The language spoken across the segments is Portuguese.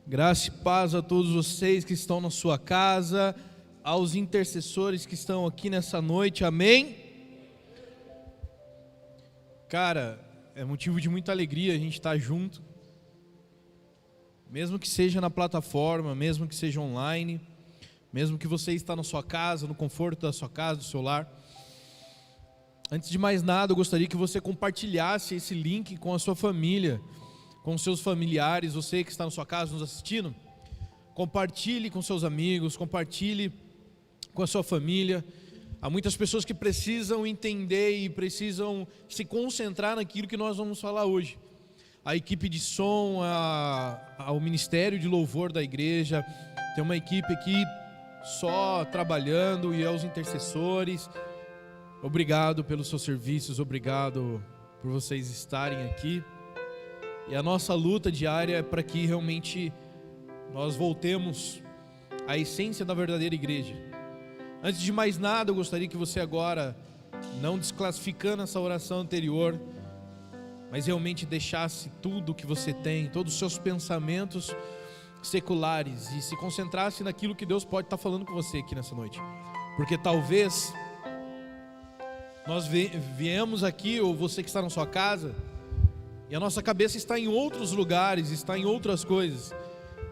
Graça e paz a todos vocês que estão na sua casa, aos intercessores que estão aqui nessa noite, amém? Cara, é motivo de muita alegria a gente estar junto, mesmo que seja na plataforma, mesmo que seja online, mesmo que você está na sua casa, no conforto da sua casa, do seu lar. Antes de mais nada, eu gostaria que você compartilhasse esse link com a sua família, com seus familiares, você que está na sua casa nos assistindo. Compartilhe com seus amigos, compartilhe com a sua família. Há muitas pessoas que precisam entender e precisam se concentrar naquilo que nós vamos falar hoje. A equipe de som, o ministério de louvor da igreja, tem uma equipe aqui só trabalhando, e aos intercessores, obrigado pelos seus serviços, obrigado por vocês estarem aqui. E a nossa luta diária é para que realmente nós voltemos à essência da verdadeira igreja. Antes de mais nada, eu gostaria que você agora, não desclassificando essa oração anterior, mas realmente deixasse tudo que você tem, todos os seus pensamentos seculares, e se concentrasse naquilo que Deus pode estar falando com você aqui nessa noite. Porque talvez nós viemos aqui, ou você que está na sua casa, e a nossa cabeça está em outros lugares, está em outras coisas.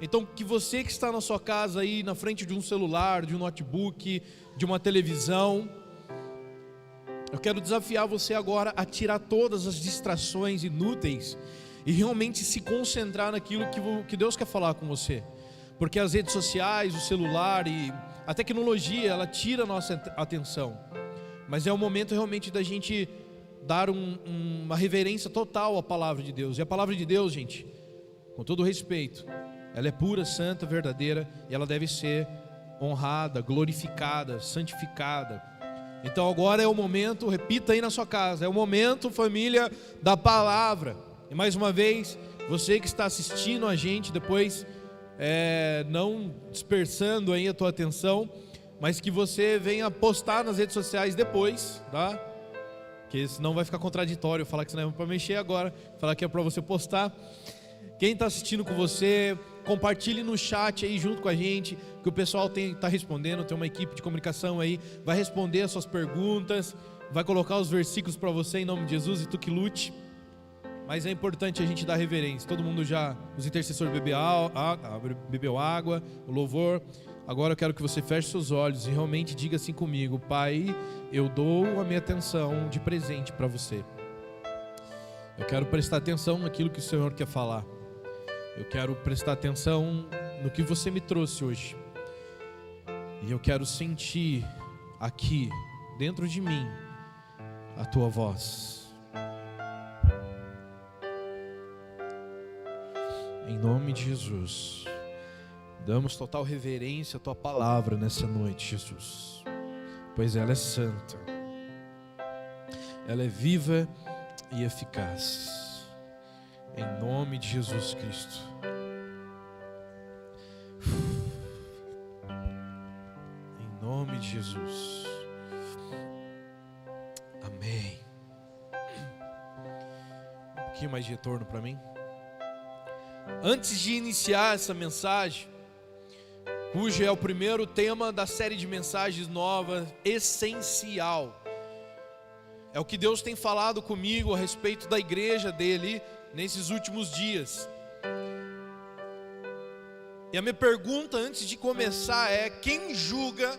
Então, que você que está na sua casa aí, na frente de um celular, de um notebook, de uma televisão, eu quero desafiar você agora a tirar todas as distrações inúteis e realmente se concentrar naquilo que Deus quer falar com você. Porque as redes sociais, o celular e a tecnologia, ela tira a nossa atenção. Mas é o momento realmente da gente dar uma reverência total à palavra de Deus. E a palavra de Deus, gente, com todo respeito, ela é pura, santa, verdadeira, e ela deve ser honrada, glorificada, santificada. Então agora é o momento, repita aí na sua casa, é o momento, família, da palavra. E mais uma vez, você que está assistindo a gente depois, não dispersando aí a tua atenção, mas que você venha postar nas redes sociais depois, tá? Porque senão vai ficar contraditório falar que isso não é para mexer agora, falar que é para você postar. Quem está assistindo com você, compartilhe no chat aí junto com a gente, que o pessoal está respondendo, tem uma equipe de comunicação aí, vai responder as suas perguntas, vai colocar os versículos para você em nome de Jesus, e tu que lute. Mas é importante a gente dar reverência. Todo mundo já, os intercessores bebeu água, o louvor. Agora eu quero que você feche seus olhos e realmente diga assim comigo: Pai, eu dou a minha atenção de presente para você. Eu quero prestar atenção naquilo que o Senhor quer falar. Eu quero prestar atenção no que você me trouxe hoje. E eu quero sentir aqui, dentro de mim, a tua voz. Em nome de Jesus, damos total reverência à tua palavra nessa noite, Jesus, pois ela é santa, ela é viva e eficaz. Em nome de Jesus Cristo. Em nome de Jesus. Amém. Um pouquinho mais de retorno para mim. Antes de iniciar essa mensagem, cujo é o primeiro tema da série de mensagens novas, essencial. É o que Deus tem falado comigo a respeito da igreja dele nesses últimos dias. E a minha pergunta antes de começar é: quem julga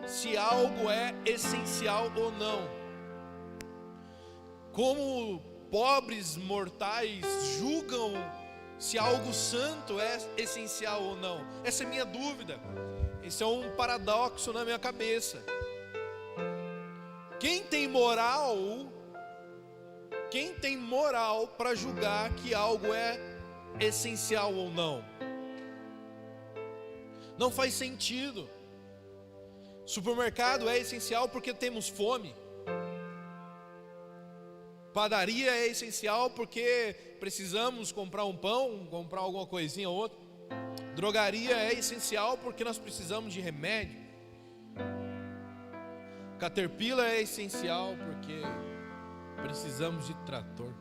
se algo é essencial ou não? Como pobres mortais julgam se algo santo é essencial ou não? Essa é a minha dúvida. Esse é um paradoxo na minha cabeça. Quem tem moral para julgar que algo é essencial ou não? Não faz sentido. Supermercado é essencial porque temos fome. Padaria é essencial porque precisamos comprar um pão, comprar alguma coisinha ou outra. Drogaria é essencial porque nós precisamos de remédio. Caterpillar é essencial porque precisamos de trator.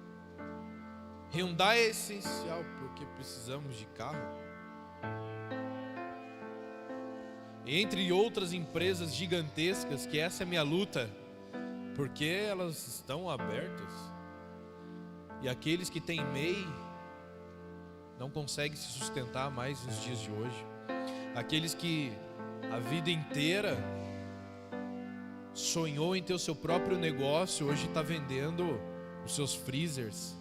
Hyundai é essencial porque precisamos de carro. entre outras empresas gigantescas, que essa é a minha luta, porque elas estão abertas, e aqueles que têm MEI não conseguem se sustentar mais nos dias de hoje. Aqueles que a vida inteira sonhou em ter o seu próprio negócio, hoje está vendendo os seus freezers,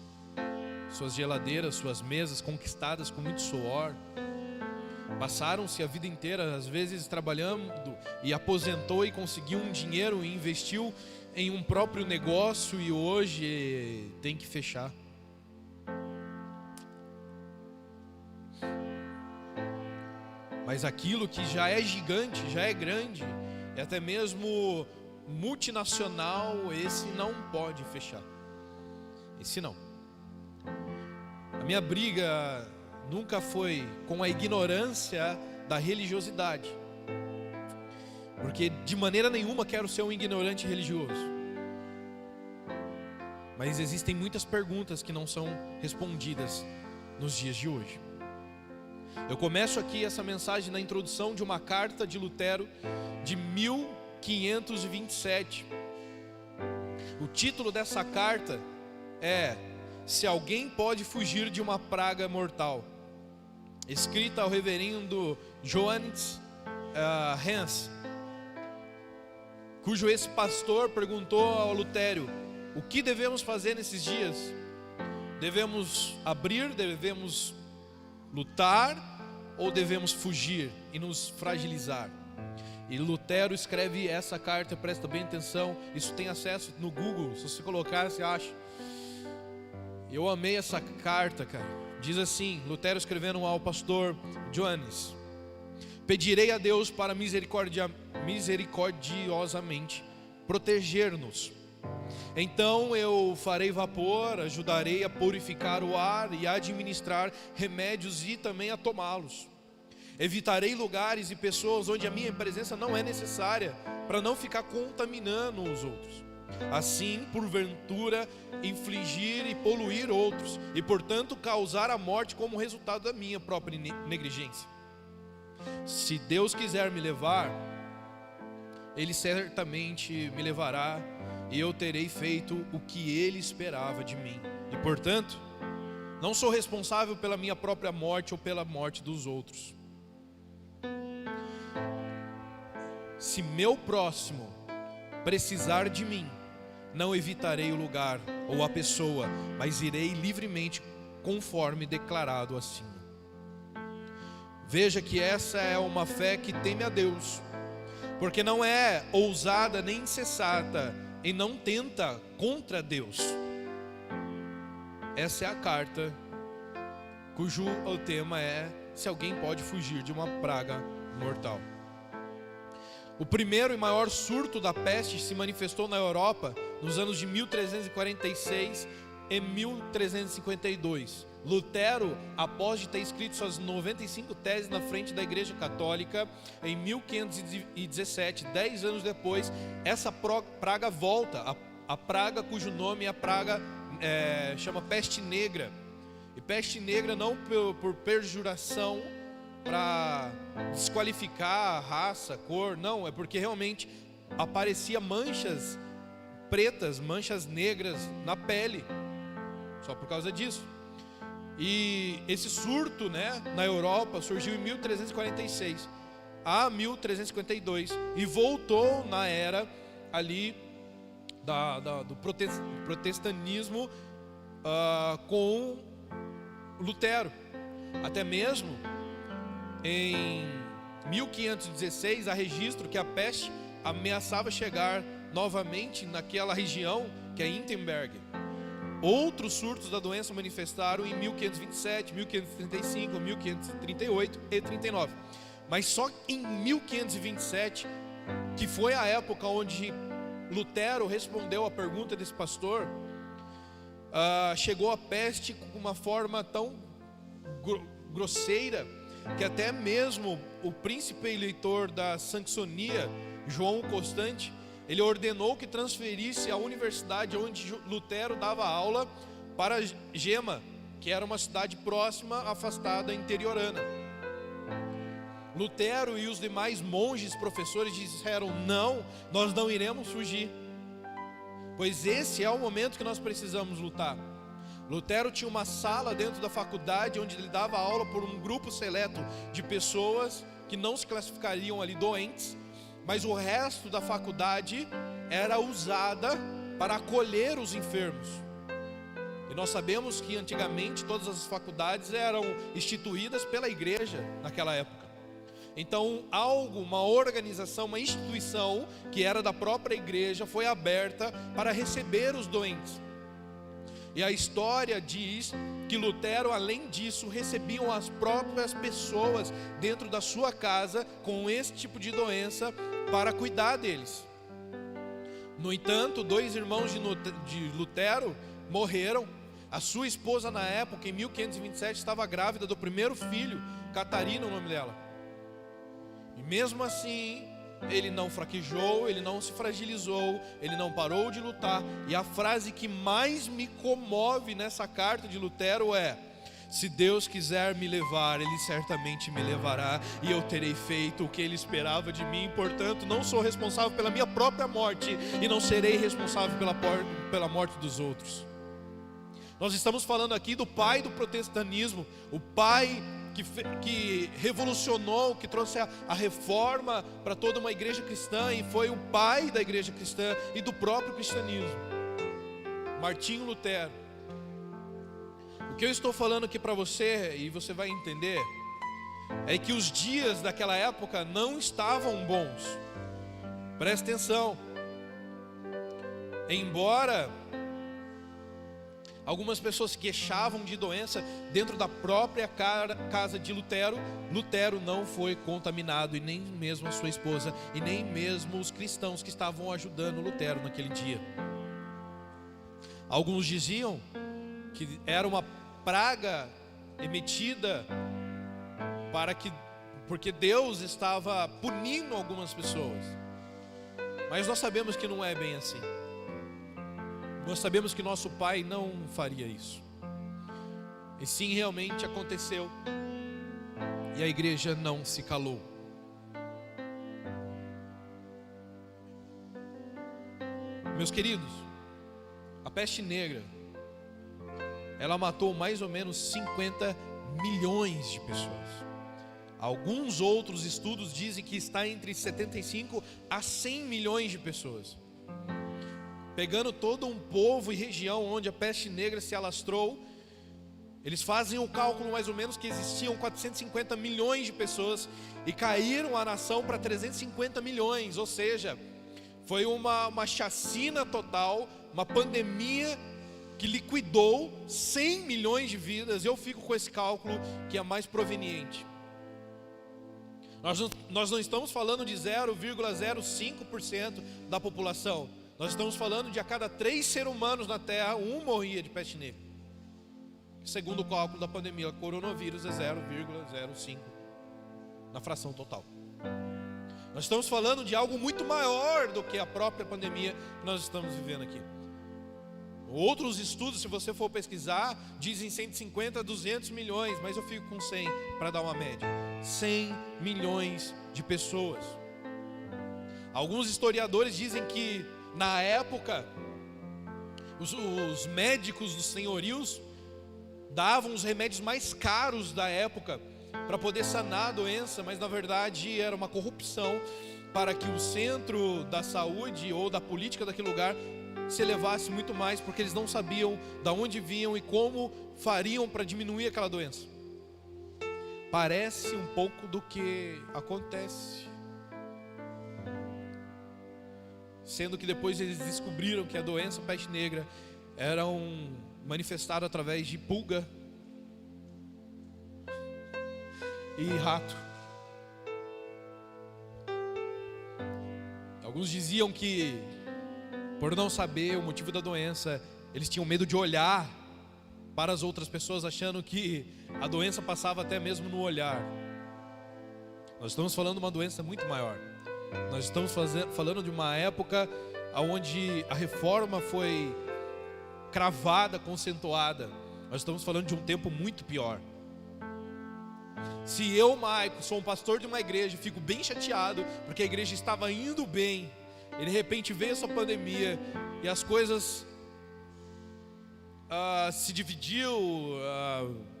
suas geladeiras, suas mesas conquistadas com muito suor. Passaram-se a vida inteira, às vezes, trabalhando, e aposentou e conseguiu um dinheiro e investiu em um próprio negócio, e hoje tem que fechar. Mas aquilo que já é gigante, já é grande, e até mesmo multinacional, esse não pode fechar. Esse não. A minha briga nunca foi com a ignorância da religiosidade, porque de maneira nenhuma quero ser um ignorante religioso. Mas existem muitas perguntas que não são respondidas nos dias de hoje. Eu começo aqui essa mensagem na introdução de uma carta de Lutero de 1527. O título dessa carta é "Se alguém pode fugir de uma praga mortal", escrita ao reverendo Johannes Hans, cujo esse pastor perguntou ao Lutero: o que devemos fazer nesses dias? Devemos abrir, devemos lutar, ou devemos fugir e nos fragilizar? E Lutero escreve essa carta, presta bem atenção, isso tem acesso no Google, se você colocar, você acha. Eu amei essa carta, cara. Diz assim, Lutero escrevendo ao pastor Johannes: pedirei a Deus para misericordiosamente proteger-nos. Então eu farei vapor, ajudarei a purificar o ar e a administrar remédios e também a tomá-los. Evitarei lugares e pessoas onde a minha presença não é necessária, para não ficar contaminando os outros. Assim, porventura, infligir e poluir outros, e portanto causar a morte como resultado da minha própria negligência. Se Deus quiser me levar, Ele certamente me levará, e eu terei feito o que Ele esperava de mim. E portanto, não sou responsável pela minha própria morte ou pela morte dos outros. Se meu próximo precisar de mim, não evitarei o lugar ou a pessoa, mas irei livremente conforme declarado acima. Veja que essa é uma fé que teme a Deus, porque não é ousada nem insensata e não tenta contra Deus. Essa é a carta cujo o tema é: se alguém pode fugir de uma praga mortal. O primeiro e maior surto da peste se manifestou na Europa nos anos de 1346 e 1352. Lutero, após de ter escrito suas 95 teses na frente da Igreja Católica, em 1517, 10 anos depois, essa praga volta, a praga cujo nome é a praga chama peste negra. E peste negra não por perjuração, para desqualificar a raça, cor, não, é porque realmente aparecia manchas pretas, manchas negras na pele, só por causa disso. E esse surto, na Europa surgiu em 1346 a 1352 e voltou na era ali do protestantismo com Lutero. Até mesmo em 1516 há registro que a peste ameaçava chegar novamente naquela região que é Wittenberg. Outros surtos da doença manifestaram em 1527, 1535, 1538 e 39. Mas só em 1527, que foi a época onde Lutero respondeu a pergunta desse pastor, chegou a peste com uma forma tão grosseira que até mesmo o príncipe eleitor da Saxonia, João Constante, ele ordenou que transferisse a universidade onde Lutero dava aula para Gema, que era uma cidade próxima, afastada, interiorana. Lutero e os demais monges, professores disseram: não, nós não iremos fugir, pois esse é o momento que nós precisamos lutar. Lutero tinha uma sala dentro da faculdade onde ele dava aula por um grupo seleto de pessoas que não se classificariam ali doentes, mas o resto da faculdade era usada para acolher os enfermos. E nós sabemos que antigamente todas as faculdades eram instituídas pela igreja naquela época. Então uma organização, uma instituição que era da própria igreja foi aberta para receber os doentes. E a história diz que Lutero, além disso, recebiam as próprias pessoas dentro da sua casa com esse tipo de doença para cuidar deles. No entanto, 2 irmãos de Lutero morreram. A sua esposa na época, em 1527, estava grávida do primeiro filho, Catarina o nome dela. E mesmo assim, ele não fraquejou, ele não se fragilizou, ele não parou de lutar. E a frase que mais me comove nessa carta de Lutero é: se Deus quiser me levar, Ele certamente me levará, e eu terei feito o que Ele esperava de mim. Portanto, não sou responsável pela minha própria morte, e não serei responsável pela morte dos outros. Nós estamos falando aqui do pai do protestantismo, o pai que revolucionou, que trouxe a reforma para toda uma igreja cristã, e foi o pai da igreja cristã e do próprio cristianismo, Martinho Lutero. O que eu estou falando aqui para você, e você vai entender, é que os dias daquela época não estavam bons. Presta atenção. Embora algumas pessoas se queixavam de doença dentro da própria casa de Lutero, Lutero não foi contaminado, e nem mesmo a sua esposa, e nem mesmo os cristãos que estavam ajudando Lutero naquele dia. Alguns diziam que era uma praga emitida porque Deus estava punindo algumas pessoas. Mas nós sabemos que não é bem assim. Nós sabemos que nosso Pai não faria isso. E sim, realmente aconteceu. E a igreja não se calou. Meus queridos, a peste negra, ela matou mais ou menos 50 milhões de pessoas. Alguns outros estudos dizem que está entre 75 a 100 milhões de pessoas. Pegando todo um povo e região onde a peste negra se alastrou, eles fazem o cálculo mais ou menos que existiam 450 milhões de pessoas e caíram a nação para 350 milhões, ou seja, foi uma chacina total, uma pandemia que liquidou 100 milhões de vidas. Eu fico com esse cálculo que é mais proveniente. Nós não estamos falando de 0,05% da população. Nós estamos falando de a cada 3 seres humanos na Terra, 1 morria de peste negra. Segundo o cálculo da pandemia, o coronavírus é 0,05 na fração total. Nós estamos falando de algo muito maior do que a própria pandemia que nós estamos vivendo aqui. Outros estudos, se você for pesquisar, dizem 150 a 200 milhões, mas eu fico com 100 para dar uma média. 100 milhões de pessoas. Alguns historiadores dizem que na época os médicos dos senhorios davam os remédios mais caros da época para poder sanar a doença, mas na verdade era uma corrupção para que o centro da saúde ou da política daquele lugar se elevasse muito mais, porque eles não sabiam de onde vinham e como fariam para diminuir aquela doença. Parece um pouco do que acontece, sendo que depois eles descobriram que a doença peste negra era manifestada através de pulga e rato. Alguns diziam que, por não saber o motivo da doença, eles tinham medo de olhar para as outras pessoas, achando que a doença passava até mesmo no olhar. Nós estamos falando de uma doença muito maior. Nós estamos falando de uma época onde a reforma foi cravada, conceituada. Nós estamos falando de um tempo muito pior. Se eu, Maico, sou um pastor de uma igreja, fico bem chateado, porque a igreja estava indo bem, e de repente veio essa pandemia, e as coisas se dividiu,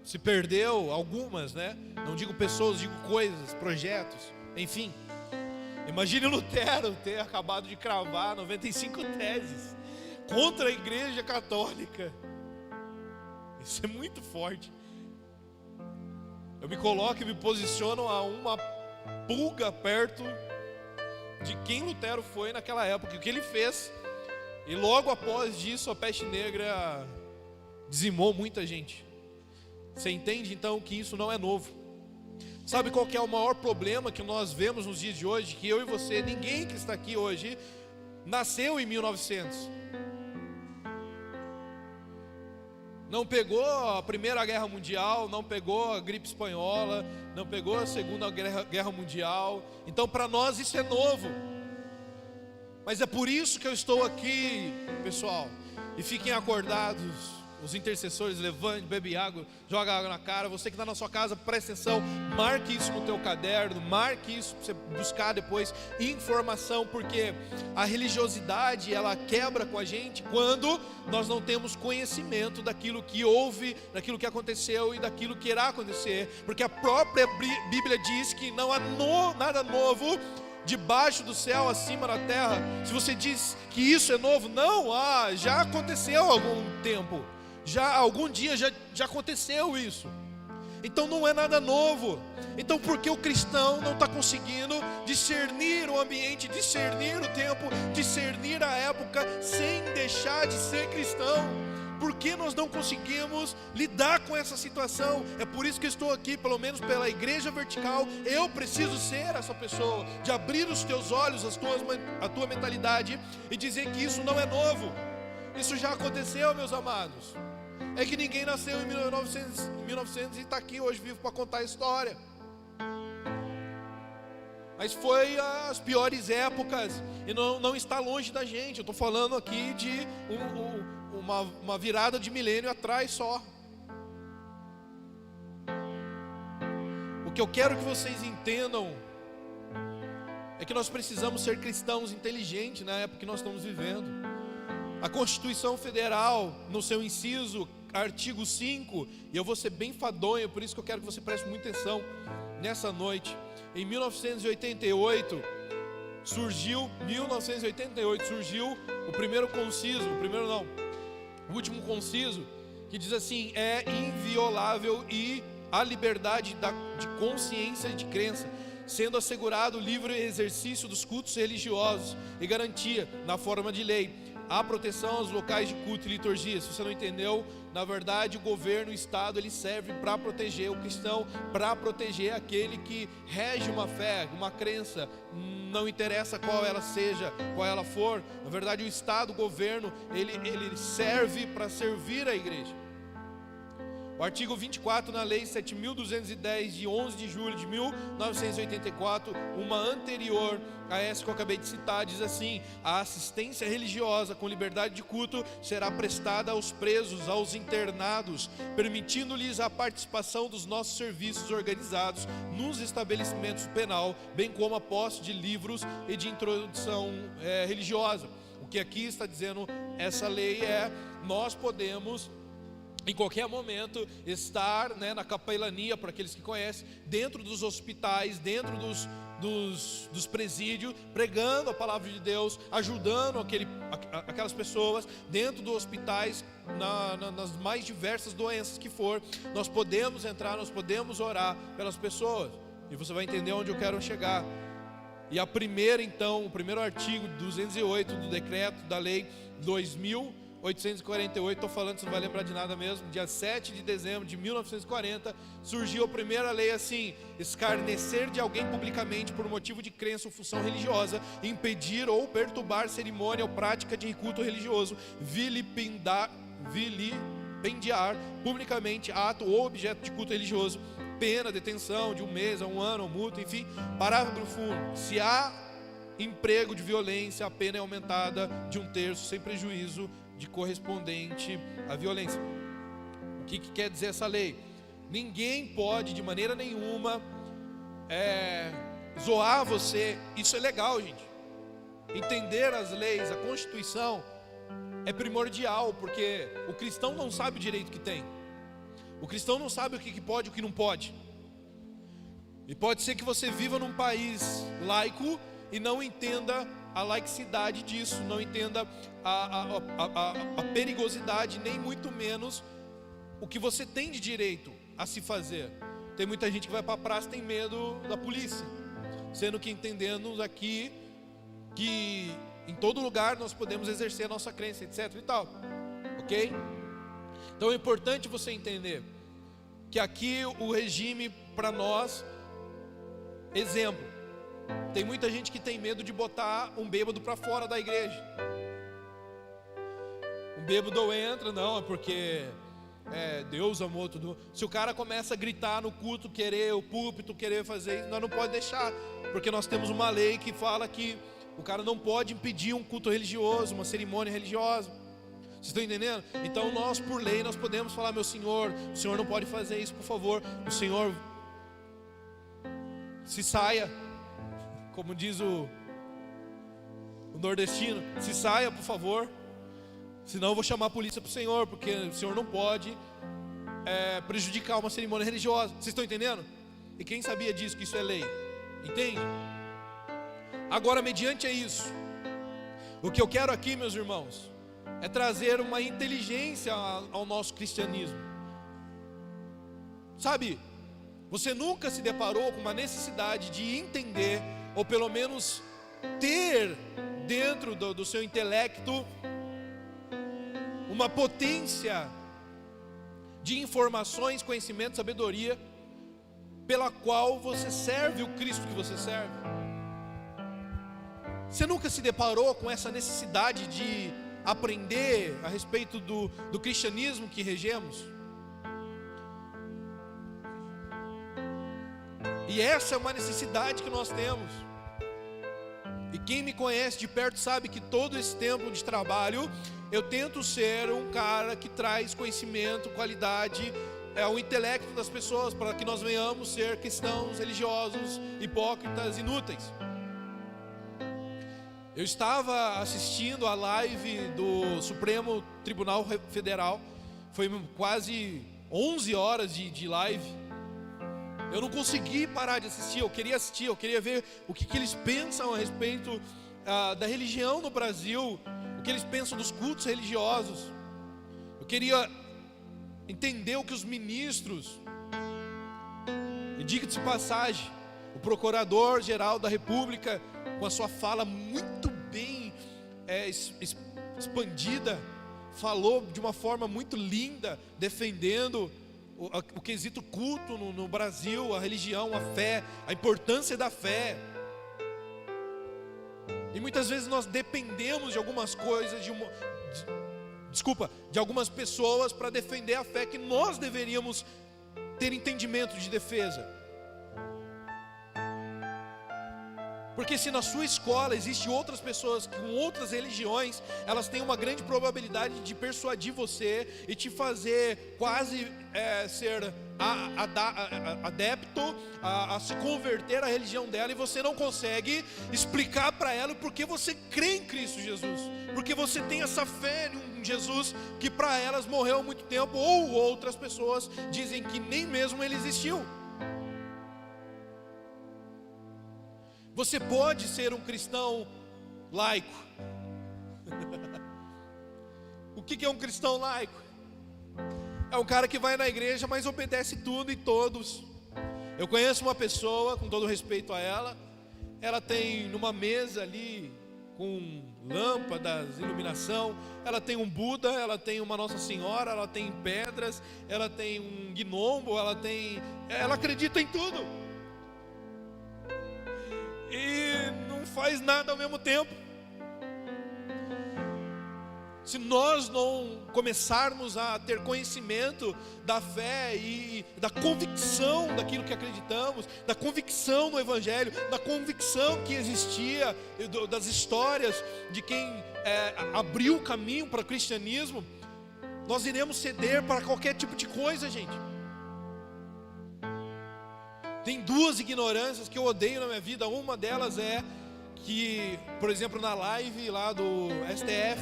se perdeu, algumas, né? Não digo pessoas, digo coisas, projetos, enfim. Imagine Lutero ter acabado de cravar 95 teses contra a igreja católica. Isso é muito forte. Eu me coloco e me posiciono a uma pulga perto de quem Lutero foi naquela época, o que ele fez. E logo após disso a peste negra dizimou muita gente. Você entende então que isso não é novo? Sabe qual que é o maior problema que nós vemos nos dias de hoje? Que eu e você, ninguém que está aqui hoje nasceu em 1900. Não pegou a Primeira Guerra Mundial, não pegou a gripe espanhola, não pegou a Segunda Guerra Mundial. Então para nós isso é novo. Mas é por isso que eu estou aqui, pessoal. E fiquem acordados. Os intercessores, levante, bebe água, joga água na cara. Você que está na sua casa, presta atenção. Marque isso no teu caderno. Marque isso para você buscar depois informação. Porque a religiosidade, ela quebra com a gente quando nós não temos conhecimento daquilo que houve, daquilo que aconteceu e daquilo que irá acontecer. Porque a própria Bíblia diz que não há nada novo debaixo do céu, acima da terra. Se você diz que isso é novo, não, já aconteceu há algum tempo. Já algum dia já aconteceu isso. Então não é nada novo. Então por que o cristão não está conseguindo discernir o ambiente, discernir o tempo, discernir a época, sem deixar de ser cristão? Por que nós não conseguimos lidar com essa situação? É por isso que eu estou aqui, pelo menos pela igreja vertical. Eu preciso ser essa pessoa, de abrir os teus olhos, a tua mentalidade, e dizer que isso não é novo. Isso já aconteceu, meus amados. É que ninguém nasceu em 1900 e está aqui hoje vivo para contar a história. Mas foi as piores épocas, e não está longe da gente. Eu estou falando aqui de uma virada de milênio atrás só. O que eu quero que vocês entendam é que nós precisamos ser cristãos inteligentes na época que nós estamos vivendo. A Constituição Federal, no seu inciso, artigo 5, e eu vou ser bem fadonho, por isso que eu quero que você preste muita atenção nessa noite. Em 1988 surgiu o primeiro conciso, o último conciso, que diz assim: é inviolável e a liberdade de consciência e de crença, sendo assegurado o livre exercício dos cultos religiosos e garantia, na forma de lei, a proteção aos locais de culto e liturgia. Se você não entendeu, na verdade o governo, o Estado, ele serve para proteger o cristão, para proteger aquele que rege uma fé, uma crença, não interessa qual ela seja, qual ela for. Na verdade o Estado, o governo, ele serve para servir a igreja. O artigo 24 na lei 7.210 de 11 de julho de 1984, uma anterior a essa que eu acabei de citar, diz assim: a assistência religiosa com liberdade de culto será prestada aos presos, aos internados, permitindo-lhes a participação dos nossos serviços organizados nos estabelecimentos penal, bem como a posse de livros e de introdução religiosa. O que aqui está dizendo essa lei é: nós podemos em qualquer momento estar na capelania, para aqueles que conhecem, dentro dos hospitais, dentro dos presídios, pregando a palavra de Deus, ajudando aquelas pessoas, dentro dos hospitais, nas mais diversas doenças que for. Nós podemos entrar, nós podemos orar pelas pessoas, e você vai entender onde eu quero chegar. E o primeiro artigo 208 do decreto da lei 2.848, estou falando, você não vai lembrar de nada mesmo, dia 7 de dezembro de 1940, surgiu a primeira lei assim: escarnecer de alguém publicamente por motivo de crença ou função religiosa, impedir ou perturbar cerimônia ou prática de culto religioso, vilipendiar publicamente ato ou objeto de culto religioso, pena, detenção de 1 mês a 1 ano, ou multa, enfim. Parágrafo 1. Se há emprego de violência, a pena é aumentada de 1/3, sem prejuízo de correspondente à violência. O que quer dizer essa lei? Ninguém pode de maneira nenhuma zoar você. Isso é legal, gente. Entender as leis, a Constituição é primordial, porque o cristão não sabe o direito que tem. O cristão não sabe o que pode e o que não pode. E pode ser que você viva num país laico e não entenda a laicidade disso, não entenda a perigosidade, nem muito menos o que você tem de direito a se fazer. Tem muita gente que vai para a praça e tem medo da polícia, sendo que entendemos aqui que em todo lugar nós podemos exercer a nossa crença, etc e tal, ok? Então é importante você entender que aqui o regime para nós, exemplo, tem muita gente que tem medo de botar um bêbado para fora da igreja. Um bêbado entra, não, é porque Deus amou tudo. Se o cara começa a gritar no culto, querer o púlpito, querer fazer isso, nós não podemos deixar, porque nós temos uma lei que fala que o cara não pode impedir um culto religioso, uma cerimônia religiosa. Vocês estão entendendo? Então nós, por lei, nós podemos falar: meu senhor, o senhor não pode fazer isso, por favor. O senhor se saia, como diz o nordestino, se saia, por favor, senão eu vou chamar a polícia para o senhor, porque o senhor não pode prejudicar uma cerimônia religiosa. Vocês estão entendendo? E quem sabia disso, que isso é lei? Entende? Agora, mediante isso, o que eu quero aqui, meus irmãos, é trazer uma inteligência ao nosso cristianismo. Sabe, você nunca se deparou com uma necessidade de entender, ou pelo menos ter dentro do seu intelecto uma potência de informações, conhecimento, sabedoria, pela qual você serve o Cristo que você serve? Você nunca se deparou com essa necessidade de aprender a respeito do cristianismo que regemos? E essa é uma necessidade que nós temos. E quem me conhece de perto sabe que todo esse tempo de trabalho eu tento ser um cara que traz conhecimento, qualidade, o intelecto das pessoas, para que nós venhamos ser cristãos religiosos, hipócritas, inúteis. Eu estava assistindo a live do Supremo Tribunal Federal, foi quase 11 horas de live. Eu não consegui parar de assistir, eu queria ver o que eles pensam a respeito da religião no Brasil, o que eles pensam dos cultos religiosos. Eu queria entender o que os ministros, e diga-se de passagem, o Procurador-Geral da República, com a sua fala muito bem expandida, falou de uma forma muito linda, defendendo o quesito culto no Brasil, a religião, a fé, a importância da fé. E muitas vezes nós dependemos de algumas coisas, de algumas pessoas para defender a fé que nós deveríamos ter entendimento de defesa. Porque se na sua escola existem outras pessoas com outras religiões, elas têm uma grande probabilidade de persuadir você e te fazer quase ser adepto a se converter à religião dela, e você não consegue explicar para ela porque você crê em Cristo Jesus, porque você tem essa fé em Jesus que para elas morreu há muito tempo, ou outras pessoas dizem que nem mesmo ele existiu. Você pode ser um cristão laico. O que é um cristão laico? É um cara que vai na igreja, mas obedece tudo e todos. Eu conheço uma pessoa, com todo respeito a ela, ela tem numa mesa ali, com lâmpadas, iluminação, ela tem um Buda, ela tem uma Nossa Senhora, ela tem pedras, ela tem um gnomo, ela acredita em tudo. E não faz nada ao mesmo tempo. Se nós não começarmos a ter conhecimento da fé e da convicção daquilo que acreditamos, da convicção no Evangelho, da convicção que existia, das histórias de quem abriu o caminho para o cristianismo, nós iremos ceder para qualquer tipo de coisa, gente. Tem duas ignorâncias que eu odeio na minha vida. Uma delas é que, por exemplo, na live lá do STF,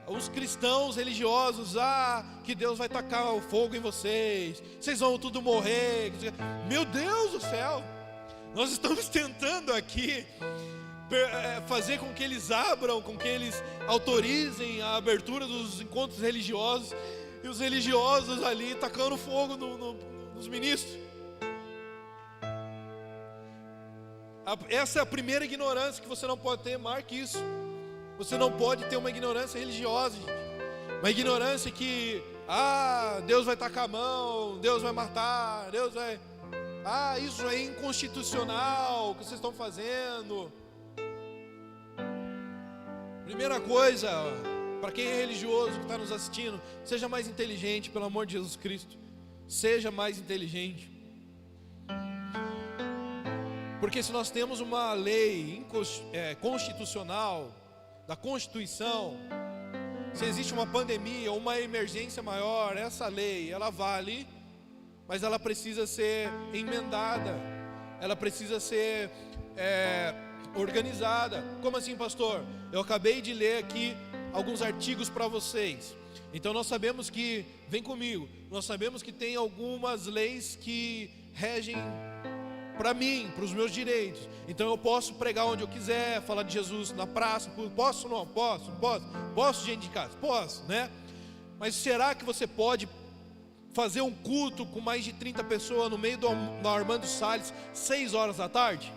os cristãos religiosos, que Deus vai tacar o fogo em vocês, vocês vão tudo morrer. Meu Deus do céu, nós estamos tentando aqui fazer com que eles abram, com que eles autorizem a abertura dos encontros religiosos, e os religiosos ali tacando fogo nos ministros. Essa é a primeira ignorância que você não pode ter. Marque isso. Você não pode ter uma ignorância religiosa, gente. Uma ignorância que Deus vai tacar a mão, Deus vai matar, Deus vai... isso é inconstitucional o que vocês estão fazendo. Primeira coisa, para quem é religioso que está nos assistindo, seja mais inteligente, pelo amor de Jesus Cristo. Seja mais inteligente. Porque se nós temos uma lei constitucional, da Constituição, se existe uma pandemia ou uma emergência maior, essa lei, ela vale, mas ela precisa ser emendada, ela precisa ser organizada. Como assim, pastor? Eu acabei de ler aqui alguns artigos para vocês. Então nós sabemos que, vem comigo, nós sabemos que tem algumas leis que regem para mim, para os meus direitos. Então eu posso pregar onde eu quiser, falar de Jesus na praça. Posso ou não? Posso dentro de casa? Posso, né? Mas será que você pode fazer um culto com mais de 30 pessoas no meio do Armando Salles, 6 horas da tarde?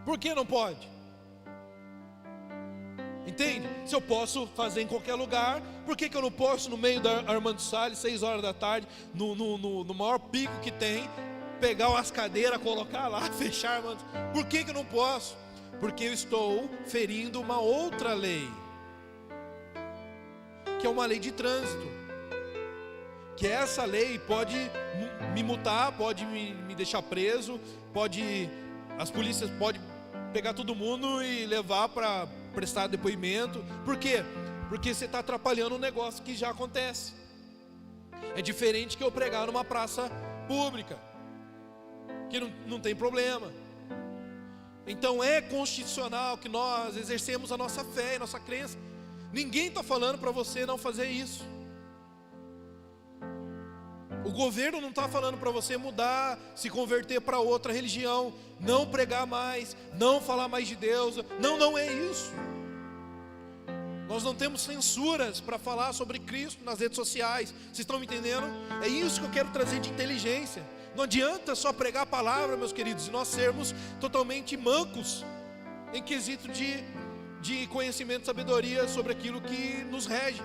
Por que não pode? Entende? Se eu posso fazer em qualquer lugar, por que eu não posso no meio da Armando Salles, 6 horas da tarde, no maior pico que tem, pegar umas cadeiras, colocar lá, fechar? Por que eu não posso? Porque eu estou ferindo uma outra lei, que é uma lei de trânsito. Que essa lei pode me multar, pode me deixar preso, as polícias podem pegar todo mundo e levar para prestar depoimento. Por quê? Porque você está atrapalhando um negócio que já acontece. É diferente que eu pregar numa praça pública, que não tem problema. Então é constitucional que nós exercemos a nossa fé, a nossa crença. Ninguém está falando para você não fazer isso. O governo não está falando para você mudar, se converter para outra religião, não pregar mais, não falar mais de Deus. Não é isso. Nós não temos censuras para falar sobre Cristo nas redes sociais. Vocês estão me entendendo? É isso que eu quero trazer de inteligência. Não adianta só pregar a palavra, meus queridos, e nós sermos totalmente mancos em quesito de conhecimento e sabedoria sobre aquilo que nos rege.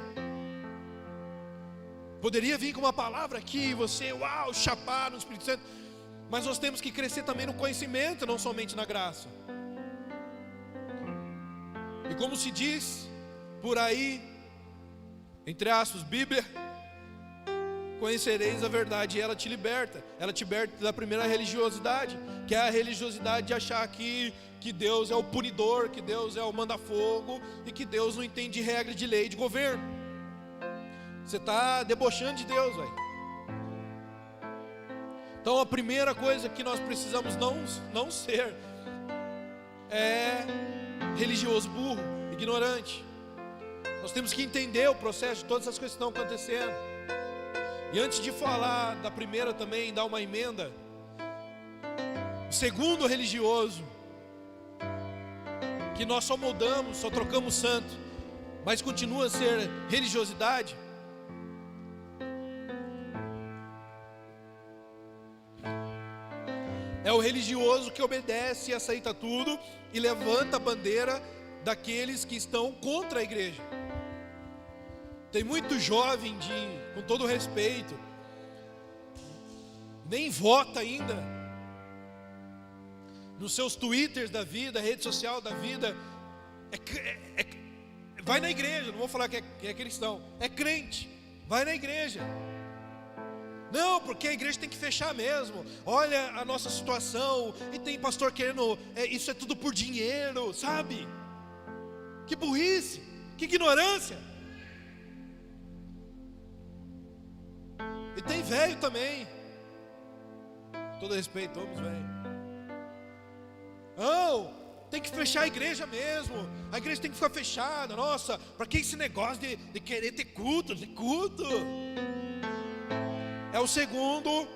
Poderia vir com uma palavra aqui, você, chapar no Espírito Santo, mas nós temos que crescer também no conhecimento, não somente na graça. E como se diz por aí, entre aspas, Bíblia, conhecereis a verdade e ela te liberta. Ela te liberta da primeira religiosidade, que é a religiosidade de achar que Deus é o punidor, que Deus é o manda-fogo, e que Deus não entende regra de lei, de governo. Você está debochando de Deus, velho. Então a primeira coisa que nós precisamos não ser é religioso burro, ignorante. Nós temos que entender o processo de todas as coisas que estão acontecendo. E antes de falar da primeira também, dar uma emenda. O segundo religioso, que nós só mudamos, só trocamos santo, mas continua a ser religiosidade, é o religioso que obedece e aceita tudo e levanta a bandeira daqueles que estão contra a igreja. Tem muito jovem, com todo respeito, nem vota ainda, nos seus twitters da vida, rede social da vida, vai na igreja, não vou falar que é cristão, é crente, vai na igreja. Não, porque a igreja tem que fechar mesmo. Olha a nossa situação, e tem pastor querendo, isso é tudo por dinheiro, sabe? Que burrice, que ignorância. E tem velho também, todo respeito, homens, velho. Não, tem que fechar a igreja mesmo. A igreja tem que ficar fechada. Nossa, para que esse negócio de querer ter culto? De culto é o segundo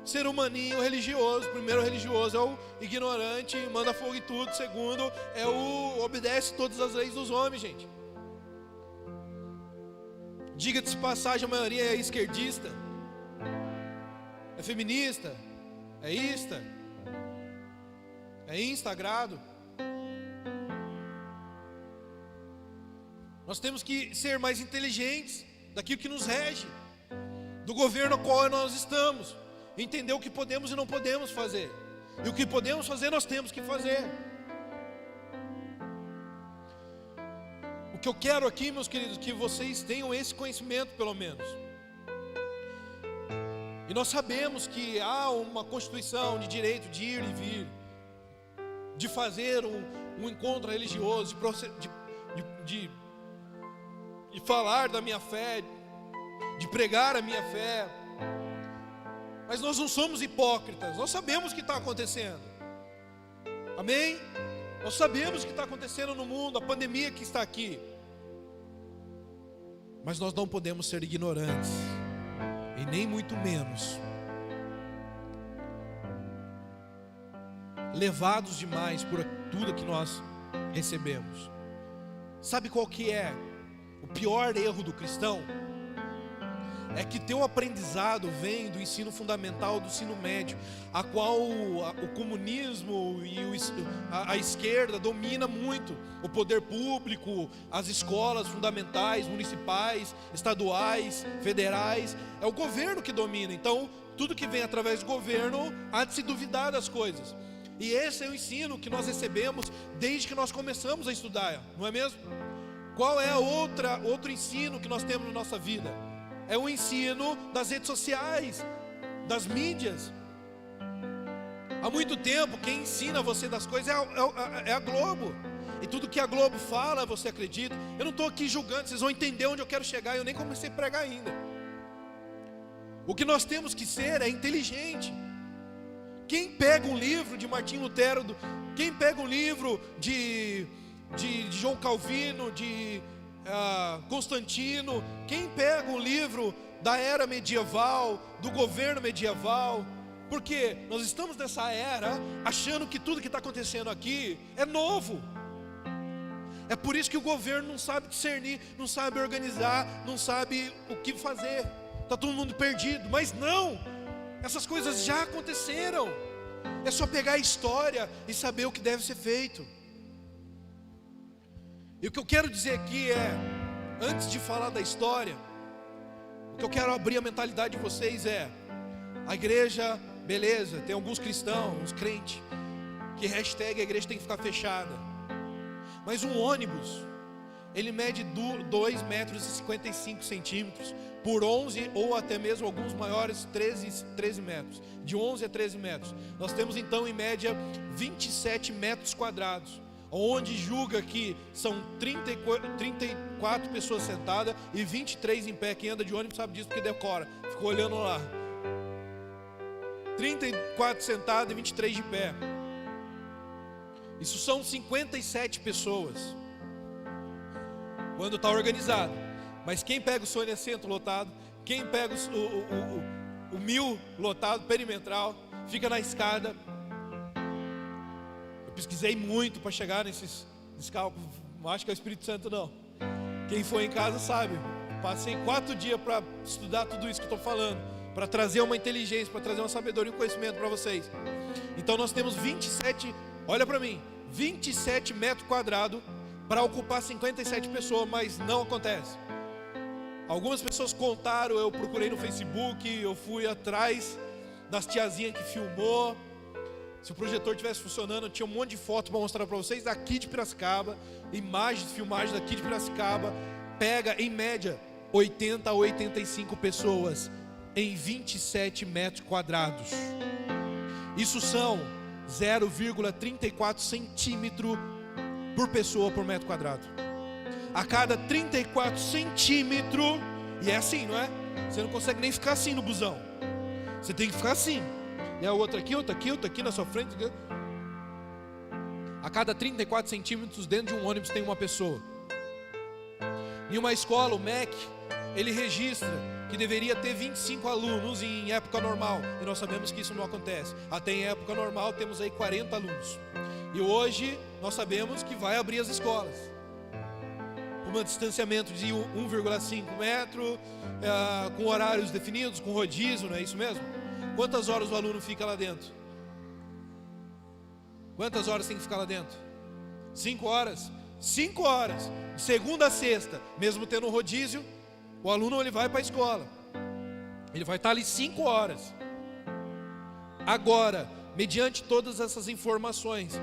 ser humaninho religioso. O primeiro religioso é o ignorante, manda fogo em tudo. O segundo é o obedece todas as leis dos homens, gente. Diga-se de passagem, a maioria é esquerdista, é feminista, é ista, é instagrado. Nós temos que ser mais inteligentes daquilo que nos rege, do governo ao qual nós estamos, entender o que podemos e não podemos fazer, e o que podemos fazer nós temos que fazer. O que eu quero aqui, meus queridos, que vocês tenham esse conhecimento pelo menos. E nós sabemos que há uma Constituição de direito de ir e vir, de fazer um encontro religioso, de falar da minha fé, de pregar a minha fé. Mas nós não somos hipócritas, nós sabemos o que está acontecendo. Amém? Nós sabemos o que está acontecendo no mundo, a pandemia que está aqui. Mas nós não podemos ser ignorantes, e nem muito menos levados demais por tudo que nós recebemos. Sabe qual que é o pior erro do cristão? É que teu aprendizado vem do ensino fundamental, do ensino médio, a qual o comunismo e a esquerda domina muito o poder público, as escolas fundamentais, municipais, estaduais, federais. É o governo que domina. Então, tudo que vem através do governo, há de se duvidar das coisas. E esse é o ensino que nós recebemos desde que nós começamos a estudar, não é mesmo? Qual é outro ensino que nós temos na nossa vida? É o ensino das redes sociais, das mídias. Há muito tempo quem ensina você das coisas é a Globo. E tudo que a Globo fala você acredita. Eu não estou aqui julgando, vocês vão entender onde eu quero chegar. Eu nem comecei a pregar ainda. O que nós temos que ser é inteligente. Quem pega um livro de Martinho Lutero, quem pega um livro de João Calvino, de Constantino, quem pega um livro da era medieval, do governo medieval, porque nós estamos nessa era achando que tudo que está acontecendo aqui é novo. É por isso que o governo não sabe discernir, não sabe organizar, não sabe o que fazer, está todo mundo perdido. Mas não, essas coisas já aconteceram. É só pegar a história e saber o que deve ser feito. E o que eu quero dizer aqui é, antes de falar da história, o que eu quero abrir a mentalidade de vocês é: a igreja, beleza, tem alguns cristãos, uns crentes, que hashtag a igreja tem que ficar fechada. Mas um ônibus, ele mede 2,55 metros por 11 ou até mesmo alguns maiores 13 metros, de 11 a 13 metros. Nós temos então em média 27 metros quadrados, onde julga que são 34 pessoas sentadas e 23 em pé. Quem anda de ônibus sabe disso porque decora, ficou olhando lá. 34 sentados e 23 de pé. Isso são 57 pessoas quando está organizado. Mas quem pega o Sônia Centro lotado, quem pega o 1000 lotado, perimetral, fica na escada. Eu pesquisei muito para chegar nesses cálculos. Não acho que é o Espírito Santo não. Quem foi em casa sabe. Passei 4 dias para estudar tudo isso que eu estou falando, para trazer uma inteligência, para trazer uma sabedoria e um conhecimento para vocês. Então nós temos 27, olha para mim, 27 metros quadrados para ocupar 57 pessoas, mas não acontece. Algumas pessoas contaram, eu procurei no Facebook, eu fui atrás das tiazinhas que filmou. Se o projetor estivesse funcionando, eu tinha um monte de fotos para mostrar para vocês daqui de Piracicaba, imagens, filmagens daqui de Piracicaba. Pega em média 80 a 85 pessoas em 27 metros quadrados. Isso são 0,34 centímetro por pessoa por metro quadrado. A cada 34 centímetros, e é assim, não é? Você não consegue nem ficar assim no busão. Você tem que ficar assim. e a outra aqui, outra aqui na sua frente. A cada 34 centímetros dentro de um ônibus tem uma pessoa. Em uma escola, o MEC, ele registra que deveria ter 25 alunos em época normal, e nós sabemos que isso não acontece. Até em época normal temos aí 40 alunos. E hoje nós sabemos que vai abrir as escolas com um distanciamento de 1,5 metro, com horários definidos, com rodízio, não é isso mesmo? Quantas horas o aluno fica lá dentro? Quantas horas tem que ficar lá dentro? 5 horas? 5 horas, de segunda a sexta, mesmo tendo um rodízio, o aluno ele vai para a escola, ele vai estar ali 5 horas. Agora, mediante todas essas informações,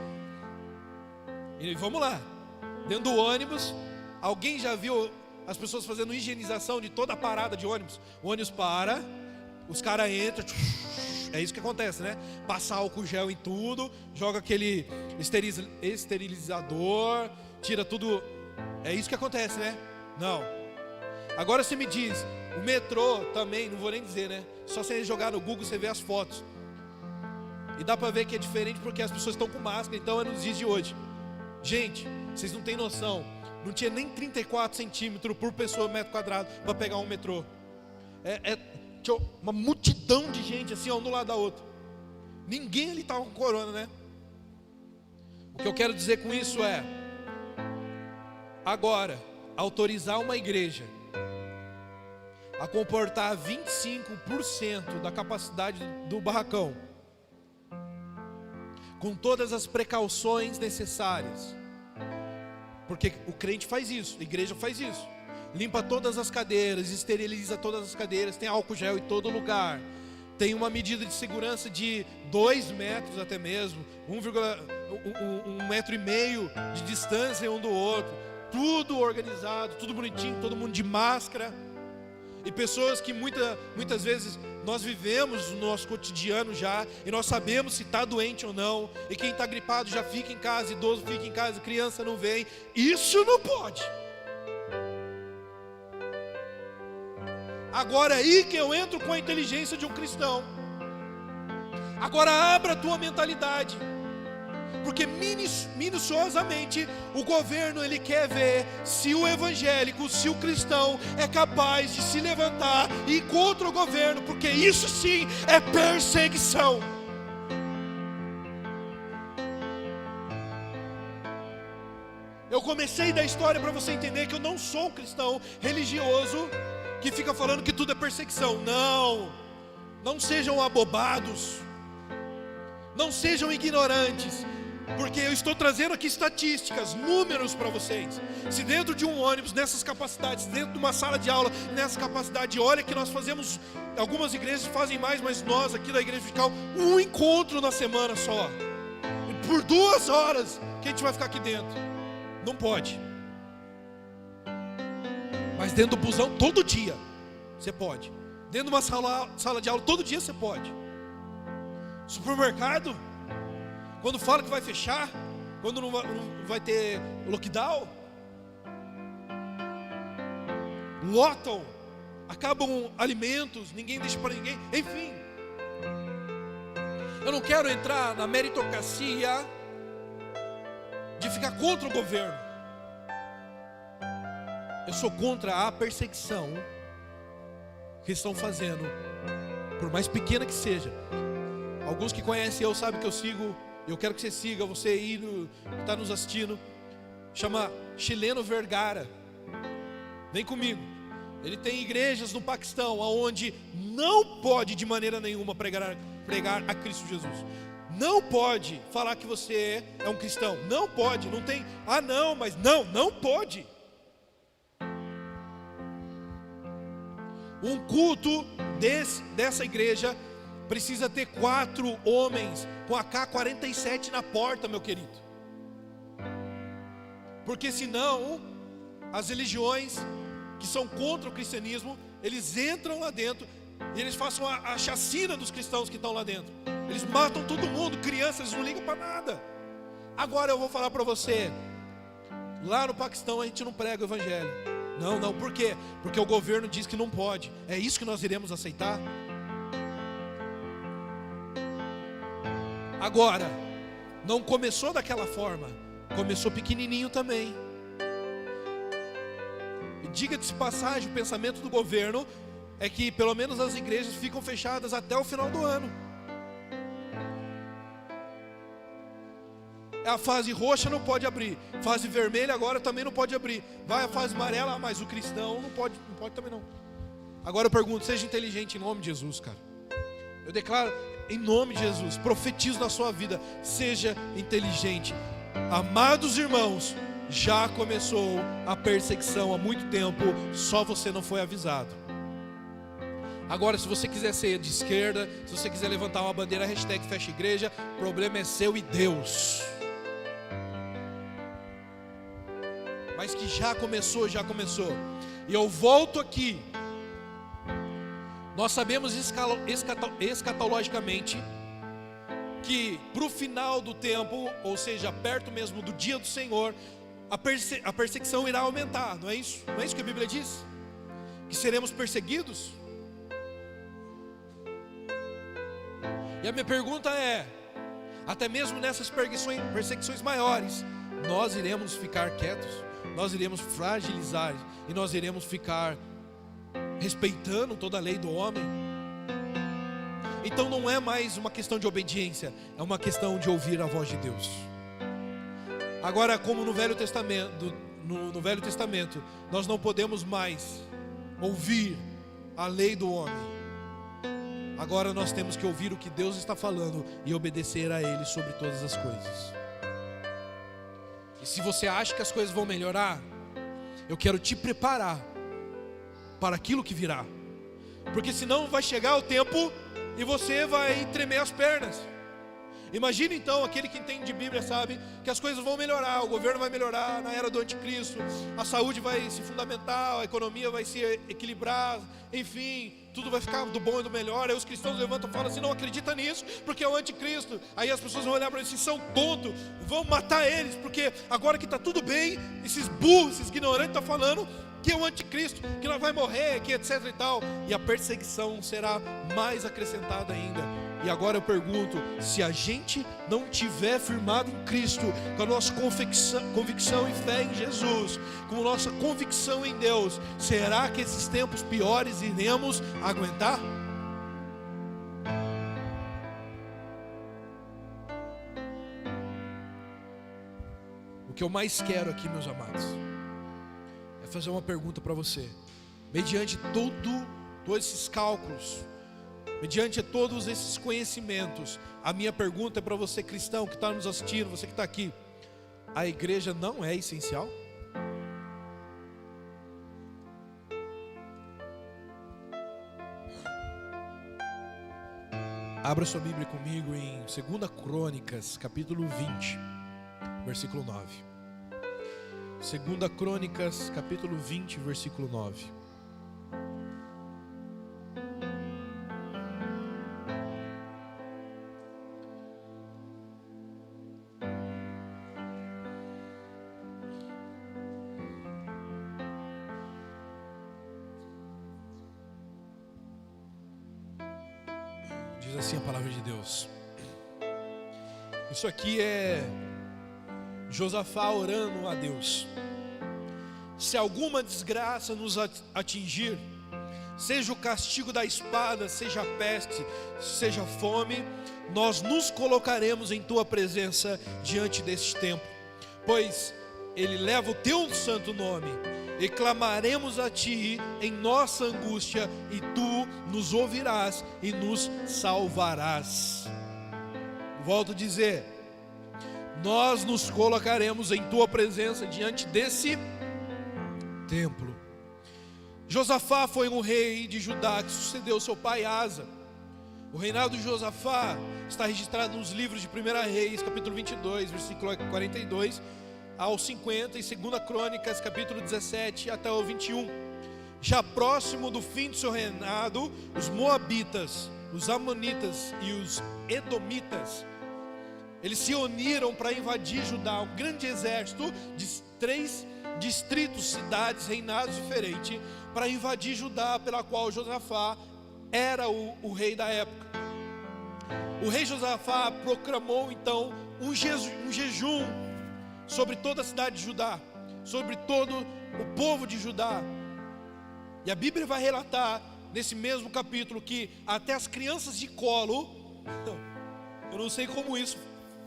e vamos lá, dentro do ônibus, alguém já viu as pessoas fazendo higienização de toda a parada de ônibus? O ônibus para, os caras entram, é isso que acontece, né? Passa álcool gel em tudo, joga aquele esterilizador, tira tudo. É isso que acontece, né? Não. Agora você me diz, o metrô também, não vou nem dizer, né? Só você jogar no Google você vê as fotos. E dá pra ver que é diferente porque as pessoas estão com máscara, então é nos dias de hoje. Gente, vocês não têm noção. Não tinha nem 34 centímetros por pessoa metro quadrado para pegar um metrô. Tinha uma multidão de gente assim, um do lado da outra. Ninguém ali estava com corona, né? O que eu quero dizer com isso é: agora, autorizar uma igreja a comportar 25% da capacidade do barracão, com todas as precauções necessárias, porque o crente faz isso, a igreja faz isso, limpa todas as cadeiras, esteriliza todas as cadeiras, tem álcool gel em todo lugar, tem uma medida de segurança de 2 metros até mesmo, 1,5 metro de distância um do outro, tudo organizado, tudo bonitinho, todo mundo de máscara. E pessoas que muitas vezes nós vivemos no nosso cotidiano já, e nós sabemos se está doente ou não, e quem está gripado já fica em casa, idoso fica em casa, criança não vem. Isso não pode. Agora é aí que eu entro com a inteligência de um cristão. Agora abra a tua mentalidade, porque minuciosamente o governo ele quer ver se o evangélico, se o cristão é capaz de se levantar e ir contra o governo, porque isso sim é perseguição. Eu comecei da história para você entender que eu não sou um cristão religioso que fica falando que tudo é perseguição. Não sejam abobados, não sejam ignorantes, porque eu estou trazendo aqui estatísticas, números para vocês. Se dentro de um ônibus, nessas capacidades, dentro de uma sala de aula, nessa capacidade, olha que nós fazemos, algumas igrejas fazem mais, mas nós aqui da Igreja Vertical, um encontro na semana só, por 2 horas, que a gente vai ficar aqui dentro. Não pode. Mas dentro do busão, todo dia, você pode. Dentro de uma sala de aula, todo dia você pode. Supermercado, quando fala que vai fechar, quando não vai ter lockdown, lotam, acabam alimentos, ninguém deixa para ninguém, enfim. Eu não quero entrar na meritocracia de ficar contra o governo. Eu sou contra a perseguição que estão fazendo, por mais pequena que seja. Alguns que conhecem eu sabem que eu sigo. Eu quero que você siga, você aí que está nos assistindo. Chama Chileno Vergara. Vem comigo. Ele tem igrejas no Paquistão onde não pode de maneira nenhuma pregar a Cristo Jesus. Não pode falar que você é um cristão. Não pode, não tem. Não pode. Um culto dessa igreja precisa ter 4 homens com a AK-47 na porta, meu querido. Porque senão, as religiões que são contra o cristianismo, eles entram lá dentro e eles façam a chacina dos cristãos que estão lá dentro. Eles matam todo mundo, crianças, eles não ligam para nada. Agora eu vou falar para você, lá no Paquistão a gente não prega o evangelho. Não, por quê? Porque o governo diz que não pode. É isso que nós iremos aceitar? Agora, não começou daquela forma, começou pequenininho também. E diga-se de passagem, o pensamento do governo é que pelo menos as igrejas ficam fechadas até o final do ano. A fase roxa não pode abrir, fase vermelha agora também não pode abrir. Vai a fase amarela, mas o cristão não pode também não. Agora eu pergunto, seja inteligente em nome de Jesus, cara. Eu declaro em nome de Jesus, profetizo na sua vida, seja inteligente. Amados irmãos, já começou a perseguição há muito tempo, só você não foi avisado. Agora, se você quiser ser de esquerda, se você quiser levantar uma bandeira #fecha igreja, o problema é seu e Deus. Mas que já começou. E eu volto aqui. Nós sabemos escatologicamente que para o final do tempo, ou seja, perto mesmo do dia do Senhor, a perseguição irá aumentar, não é isso? Não é isso que a Bíblia diz? Que seremos perseguidos? E a minha pergunta é, até mesmo nessas perseguições maiores, nós iremos ficar quietos? Nós iremos fragilizar e nós iremos ficar respeitando toda a lei do homem? Então não é mais uma questão de obediência, é uma questão de ouvir a voz de Deus. Agora, como no Velho Testamento, no Velho Testamento, nós não podemos mais ouvir a lei do homem. Agora nós temos que ouvir o que Deus está falando e obedecer a Ele sobre todas as coisas. E se você acha que as coisas vão melhorar, eu quero te preparar para aquilo que virá. Porque senão vai chegar o tempo e você vai tremer as pernas. Imagina então, aquele que entende de Bíblia sabe que as coisas vão melhorar, o governo vai melhorar na era do anticristo, a saúde vai se fundamentar, a economia vai se equilibrar, enfim, tudo vai ficar do bom e do melhor. Aí os cristãos levantam e falam assim, não acredita nisso, porque é o anticristo. Aí as pessoas vão olhar para eles e são tontos, vão matar eles, porque agora que está tudo bem, esses burros, esses ignorantes estão falando que é o anticristo, que nós vai morrer, que etc e tal. E a perseguição será mais acrescentada ainda. E agora eu pergunto, se a gente não tiver firmado em Cristo, com a nossa convicção e fé em Jesus, com a nossa convicção em Deus, será que esses tempos piores iremos aguentar? O que eu mais quero aqui, meus amados, é fazer uma pergunta para você. Mediante todos esses cálculos, mediante todos esses conhecimentos, a minha pergunta é para você, cristão que está nos assistindo, você que está aqui: a igreja não é essencial? Abra sua Bíblia comigo em 2 Crônicas, capítulo 20, versículo 9. 2 Crônicas, capítulo 20, versículo 9. Diz assim a palavra de Deus. Isso aqui é Josafá orando a Deus: se alguma desgraça nos atingir, seja o castigo da espada, seja a peste, seja a fome, nós nos colocaremos em tua presença diante deste tempo, pois ele leva o teu santo nome, e clamaremos a ti em nossa angústia, e tu nos ouvirás e nos salvarás. Volto a dizer, nós nos colocaremos em tua presença diante desse templo. Josafá foi um rei de Judá que sucedeu seu pai Asa. O reinado de Josafá está registrado nos livros de 1 Reis, capítulo 22, versículo 42 ao 50, e 2 Crônicas, capítulo 17 até o 21. Já próximo do fim do seu reinado, os moabitas, os amonitas e os edomitas, eles se uniram para invadir Judá, um grande exército de 3 distritos, cidades, reinados diferentes, para invadir Judá, pela qual Josafá era o rei da época. O rei Josafá proclamou então um jejum sobre toda a cidade de Judá, sobre todo o povo de Judá. E a Bíblia vai relatar nesse mesmo capítulo que até as crianças de colo, eu não sei como isso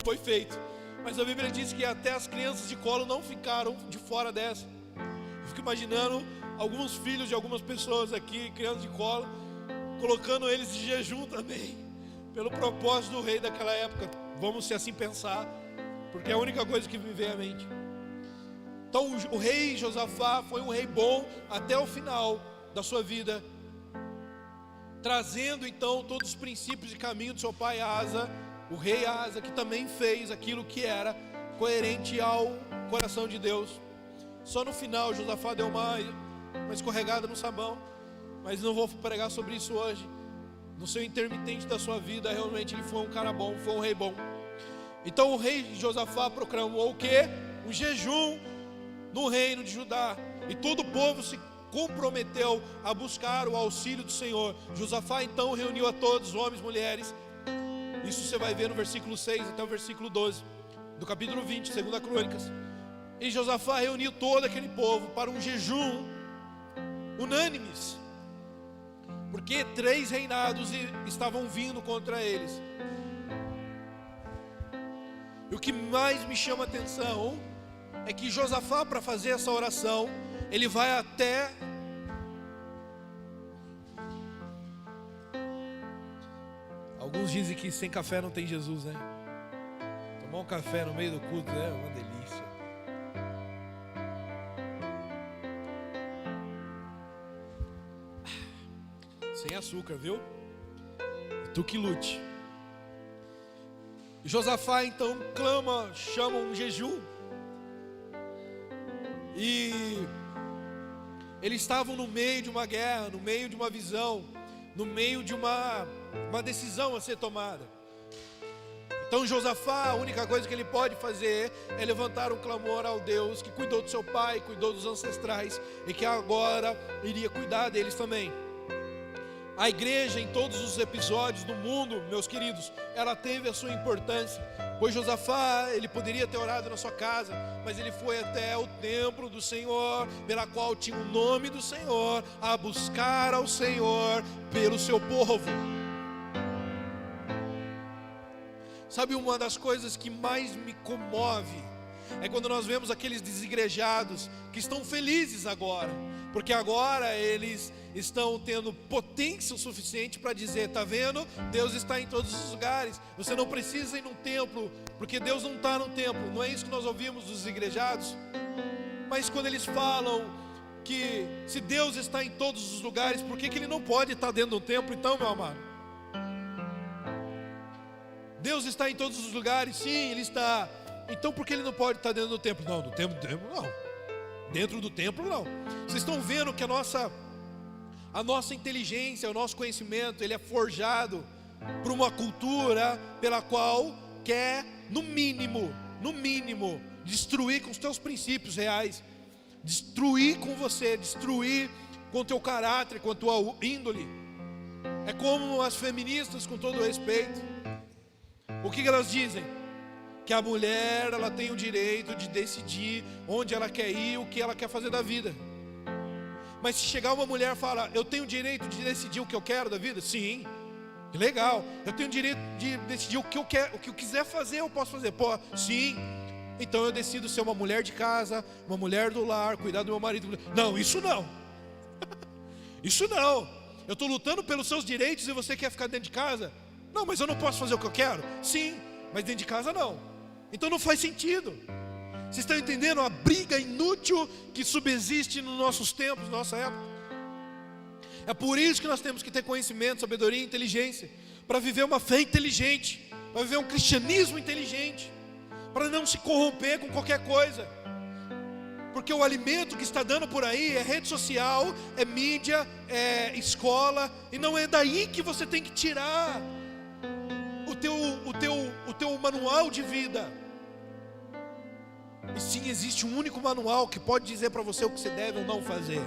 foi feito, mas a Bíblia diz que até as crianças de colo não ficaram de fora dessa. Eu fico imaginando alguns filhos de algumas pessoas aqui, crianças de colo, colocando eles de jejum também, pelo propósito do rei daquela época. Vamos se assim pensar, porque é a única coisa que me vem à mente. Então o rei Josafá foi um rei bom até o final da sua vida, trazendo então todos os princípios e caminhos do seu pai Asa, o rei Asa, que também fez aquilo que era coerente ao coração de Deus. Só no final Josafá deu uma escorregada no sabão, mas não vou pregar sobre isso hoje. No seu intermitente da sua vida, realmente ele foi um cara bom, foi um rei bom. Então o rei Josafá proclamou o quê? Um jejum no reino de Judá, e todo o povo se comprometeu a buscar o auxílio do Senhor. Josafá então reuniu a todos, homens, mulheres. Isso você vai ver no versículo 6 até o versículo 12 do capítulo 20, 2 Crônicas. E Josafá reuniu todo aquele povo para um jejum unânimes, porque 3 reinados estavam vindo contra eles. E o que mais me chama a atenção é que Josafá, para fazer essa oração, ele vai até alguns dizem que sem café não tem Jesus, né? Tomar um café no meio do culto é uma delícia. Sem açúcar, viu? Tu que lute. Josafá então chama um jejum. E eles estavam no meio de uma guerra, no meio de uma visão, no meio de uma decisão a ser tomada. Então Josafá, a única coisa que ele pode fazer é levantar um clamor ao Deus que cuidou do seu pai, cuidou dos ancestrais e que agora iria cuidar deles também. A igreja, em todos os episódios do mundo, meus queridos, ela teve a sua importância, pois Josafá, ele poderia ter orado na sua casa, mas ele foi até o templo do Senhor, pela qual tinha o nome do Senhor, a buscar ao Senhor pelo seu povo. Sabe, uma das coisas que mais me comove é quando nós vemos aqueles desigrejados que estão felizes agora, porque agora eles estão tendo potência o suficiente para dizer: tá vendo? Deus está em todos os lugares, você não precisa ir num templo, porque Deus não está no templo. Não é isso que nós ouvimos dos desigrejados? Mas quando eles falam que se Deus está em todos os lugares, por que Ele não pode estar dentro do templo então, meu amado? Deus está em todos os lugares, sim, Ele está. Então por que Ele não pode estar dentro do templo? Não, do templo não. Dentro do templo não. Vocês estão vendo que a nossa inteligência, o nosso conhecimento, ele é forjado por uma cultura pela qual quer, no mínimo, destruir com os teus princípios reais, destruir com você, destruir com o teu caráter, com a tua índole. É como as feministas, com todo respeito, o que elas dizem? Que a mulher, ela tem o direito de decidir onde ela quer ir, o que ela quer fazer da vida. Mas se chegar uma mulher e falar: eu tenho o direito de decidir o que eu quero da vida? Sim, que legal. Eu tenho o direito de decidir o que eu quero, o que eu quiser fazer, eu posso fazer. Pô, sim. Então eu decido ser uma mulher de casa, uma mulher do lar, cuidar do meu marido. Não, isso não. Isso não. Eu estou lutando pelos seus direitos e você quer ficar dentro de casa? Não, mas eu não posso fazer o que eu quero? Sim, mas dentro de casa não. Então não faz sentido. Vocês estão entendendo a briga inútil que subsiste nos nossos tempos, na nossa época? É por isso que nós temos que ter conhecimento, sabedoria e inteligência, para viver uma fé inteligente, para viver um cristianismo inteligente, para não se corromper com qualquer coisa. Porque o alimento que está dando por aí é rede social, é mídia, é escola, e não é daí que você tem que tirar o teu manual de vida. E sim, existe um único manual que pode dizer para você o que você deve ou não fazer.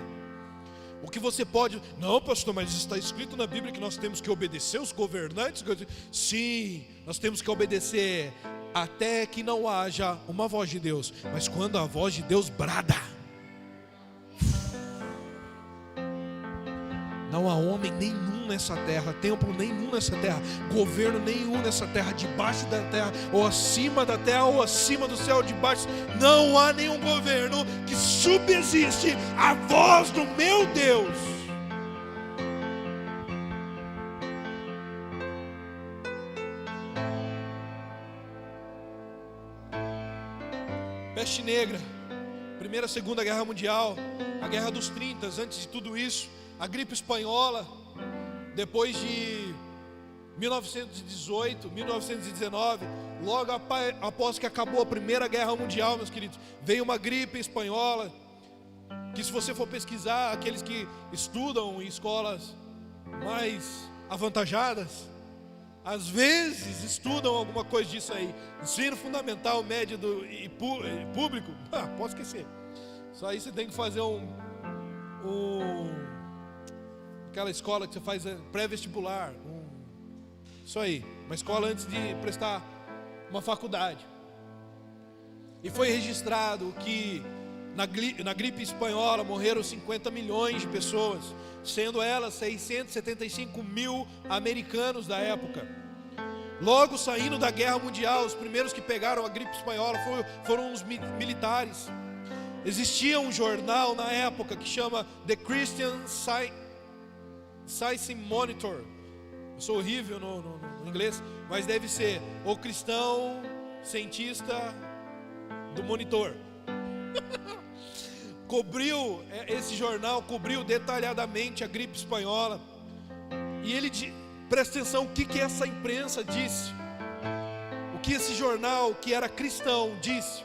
O que você pode... Não, pastor, mas está escrito na Bíblia que nós temos que obedecer os governantes. Sim, nós temos que obedecer até que não haja uma voz de Deus. Mas quando a voz de Deus brada, não há homem nenhum nessa terra, templo nenhum nessa terra, governo nenhum nessa terra, debaixo da terra, ou acima da terra, ou acima do céu, debaixo. Não há nenhum governo que subsiste à voz do meu Deus. Peste negra, Primeira e Segunda Guerra Mundial, a Guerra dos 30, antes de tudo isso, a gripe espanhola, depois de 1918, 1919, logo após que acabou a Primeira Guerra Mundial, meus queridos, veio uma gripe espanhola, que se você for pesquisar, aqueles que estudam em escolas mais avantajadas, às vezes estudam alguma coisa disso aí, ensino fundamental, médio e público, pode esquecer, só aí você tem que fazer aquela escola que você faz pré-vestibular, isso aí, uma escola antes de prestar uma faculdade. E foi registrado que na gripe espanhola morreram 50 milhões de pessoas, sendo elas 675 mil americanos da época. Logo saindo da guerra mundial, os primeiros que pegaram a gripe espanhola foram os militares. Existia um jornal na época que chama The Christian Science Monitor. Eu sou horrível no inglês, mas deve ser o cristão cientista do monitor. Esse jornal cobriu detalhadamente a gripe espanhola. E ele, presta atenção, o que essa imprensa disse, o que esse jornal, que era cristão, disse.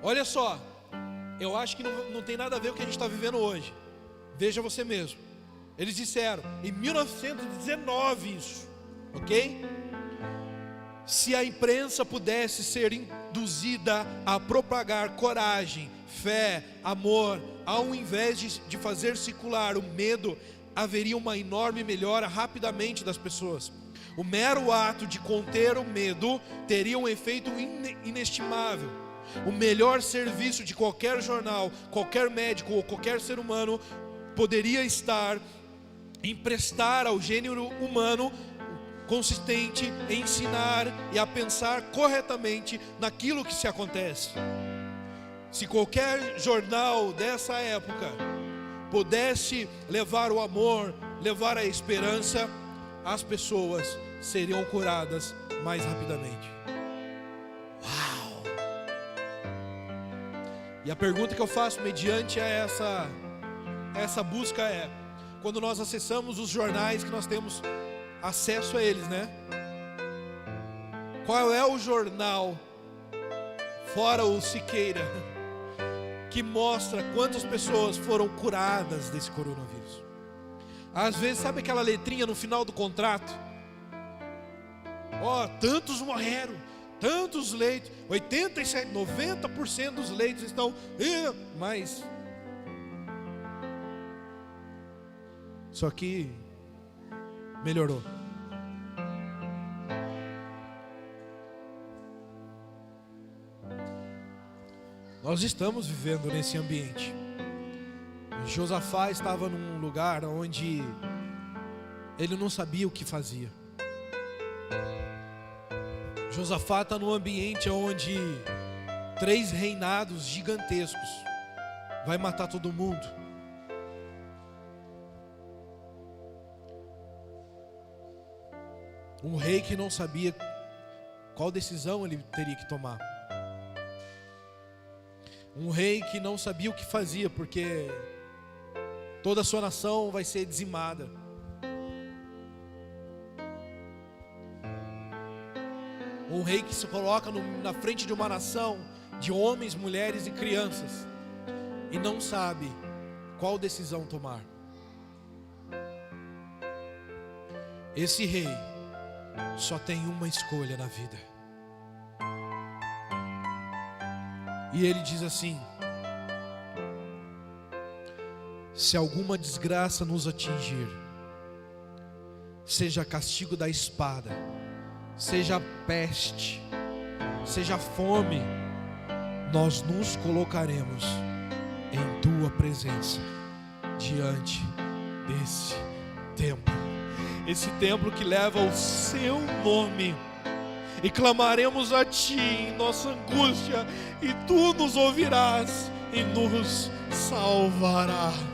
Olha só, eu acho que não tem nada a ver com o que a gente está vivendo hoje. Veja você mesmo. Eles disseram, em 1919 isso, ok? Se a imprensa pudesse ser induzida a propagar coragem, fé, amor, ao invés de fazer circular o medo, haveria uma enorme melhora rapidamente das pessoas. O mero ato de conter o medo teria um efeito inestimável. O melhor serviço de qualquer jornal, qualquer médico ou qualquer ser humano poderia estar em prestar ao gênero humano consistente em ensinar e a pensar corretamente naquilo que se acontece. Se qualquer jornal dessa época pudesse levar o amor, levar a esperança, as pessoas seriam curadas mais rapidamente. Uau! E a pergunta que eu faço mediante essa busca é: quando nós acessamos os jornais que nós temos acesso a eles, né? Qual é o jornal, fora o Siqueira, que mostra quantas pessoas foram curadas desse coronavírus? Às vezes, sabe aquela letrinha no final do contrato? Tantos morreram, tantos leitos, 87, 90% dos leitos estão, mas só que melhorou. Nós estamos vivendo nesse ambiente. Josafá estava num lugar onde ele não sabia o que fazia. Josafá está num ambiente onde 3 reinados gigantescos vai matar todo mundo. Um rei que não sabia qual decisão ele teria que tomar. Um rei que não sabia o que fazia, porque toda a sua nação vai ser dizimada. Um rei que se coloca na frente de uma nação de homens, mulheres e crianças e não sabe qual decisão tomar. Esse rei só tem uma escolha na vida. E ele diz assim: se alguma desgraça nos atingir, seja castigo da espada, seja peste, seja fome, nós nos colocaremos em tua presença, diante desse templo, esse templo que leva o seu nome, e clamaremos a ti em nossa angústia, e tu nos ouvirás e nos salvarás.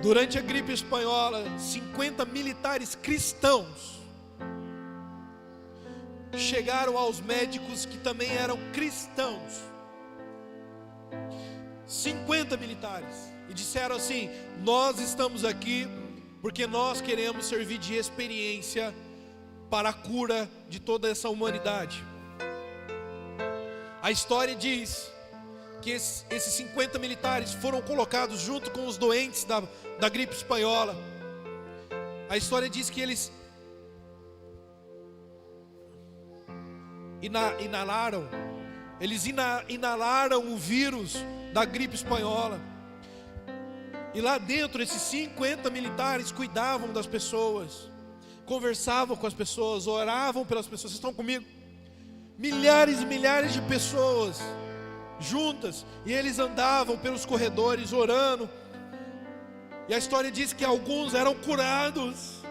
Durante a gripe espanhola, 50 militares cristãos chegaram aos médicos que também eram cristãos. 50 militares. E disseram assim: nós estamos aqui porque nós queremos servir de experiência para a cura de toda essa humanidade. A história diz que esses 50 militares foram colocados junto com os doentes da gripe espanhola. A história diz que eles inalaram o vírus da gripe espanhola. E lá dentro, esses 50 militares cuidavam das pessoas, conversavam com as pessoas, oravam pelas pessoas. Vocês estão comigo? Milhares e milhares de pessoas juntas, e eles andavam pelos corredores orando. E a história diz que alguns eram curados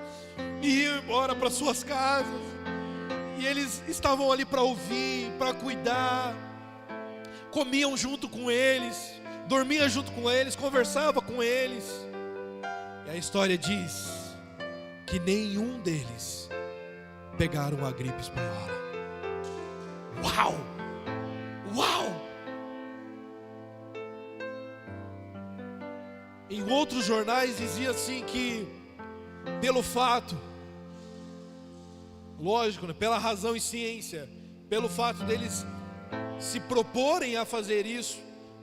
e iam embora para suas casas, e eles estavam ali para ouvir, para cuidar, comiam junto com eles, dormia junto com eles, conversava com eles. E a história diz que nenhum deles pegaram a gripe espanhola. Uau! Uau! Em outros jornais dizia assim que, pelo fato, lógico, né, pela razão e ciência, pelo fato deles se proporem a fazer isso,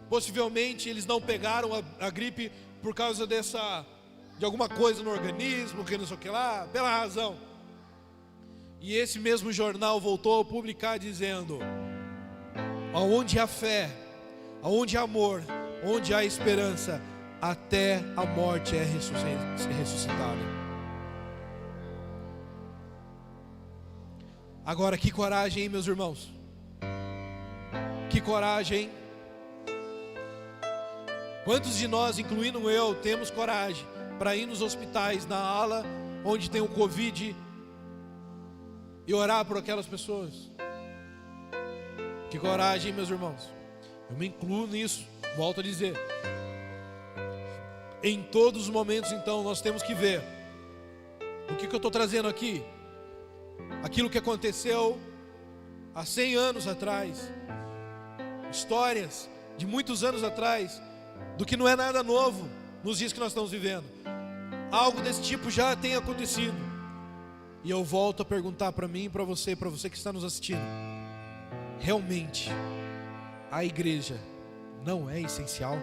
possivelmente eles não pegaram a gripe por causa de alguma coisa no organismo, que não sei o que lá, pela razão. E esse mesmo jornal voltou a publicar dizendo: aonde há fé, aonde há amor, onde há esperança, até a morte é ressuscitada. Agora, que coragem, hein, meus irmãos? Que coragem, hein? Quantos de nós, incluindo eu, temos coragem para ir nos hospitais, na ala onde tem o Covid, e orar por aquelas pessoas? Que coragem, hein, meus irmãos? Eu me incluo nisso, volto a dizer. Em todos os momentos, então, nós temos que ver o que eu estou trazendo aqui. Aquilo que aconteceu há 100 anos atrás, histórias de muitos anos atrás, do que não é nada novo nos dias que nós estamos vivendo. Algo desse tipo já tem acontecido. E eu volto a perguntar para mim e para você que está nos assistindo: realmente a igreja não é essencial?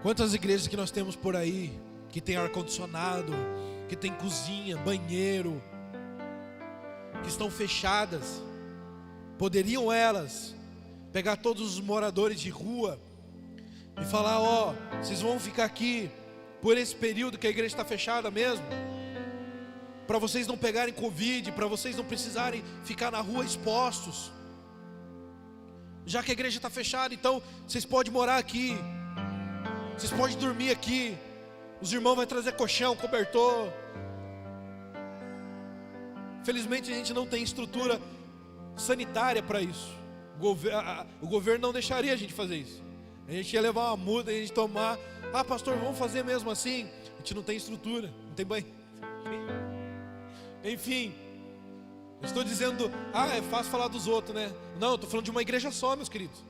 Quantas igrejas que nós temos por aí, que tem ar-condicionado, que tem cozinha, banheiro, que estão fechadas? Poderiam elas pegar todos os moradores de rua e falar: ó, vocês vão ficar aqui por esse período que a igreja está fechada mesmo, para vocês não pegarem Covid, para vocês não precisarem ficar na rua expostos, já que a igreja está fechada, então vocês podem morar aqui, vocês podem dormir aqui, os irmãos vão trazer colchão, cobertor. Felizmente a gente não tem estrutura sanitária para isso. O governo não deixaria a gente fazer isso. A gente ia levar uma multa, a gente tomar: ah, pastor, vamos fazer mesmo assim? A gente não tem estrutura, não tem banho. Enfim, eu estou dizendo: ah, é fácil falar dos outros, né? Não, eu estou falando de uma igreja só, meus queridos.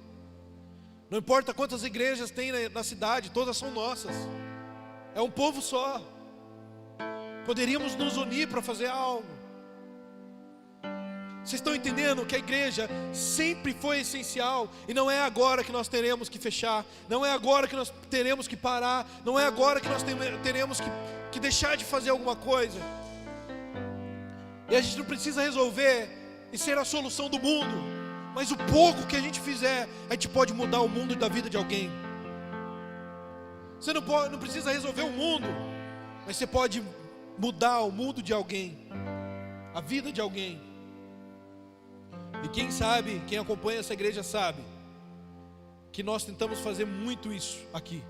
Não importa quantas igrejas tem na cidade, todas são nossas. É um povo só. Poderíamos nos unir para fazer algo. Vocês estão entendendo que a igreja sempre foi essencial, e não é agora que nós teremos que fechar, não é agora que nós teremos que parar, não é agora que nós teremos que deixar de fazer alguma coisa. E a gente não precisa resolver e ser a solução do mundo, mas o pouco que a gente fizer, a gente pode mudar o mundo da vida de alguém. Você não precisa resolver o mundo, mas você pode mudar o mundo de alguém, a vida de alguém. E quem sabe, quem acompanha essa igreja sabe que nós tentamos fazer muito isso aqui.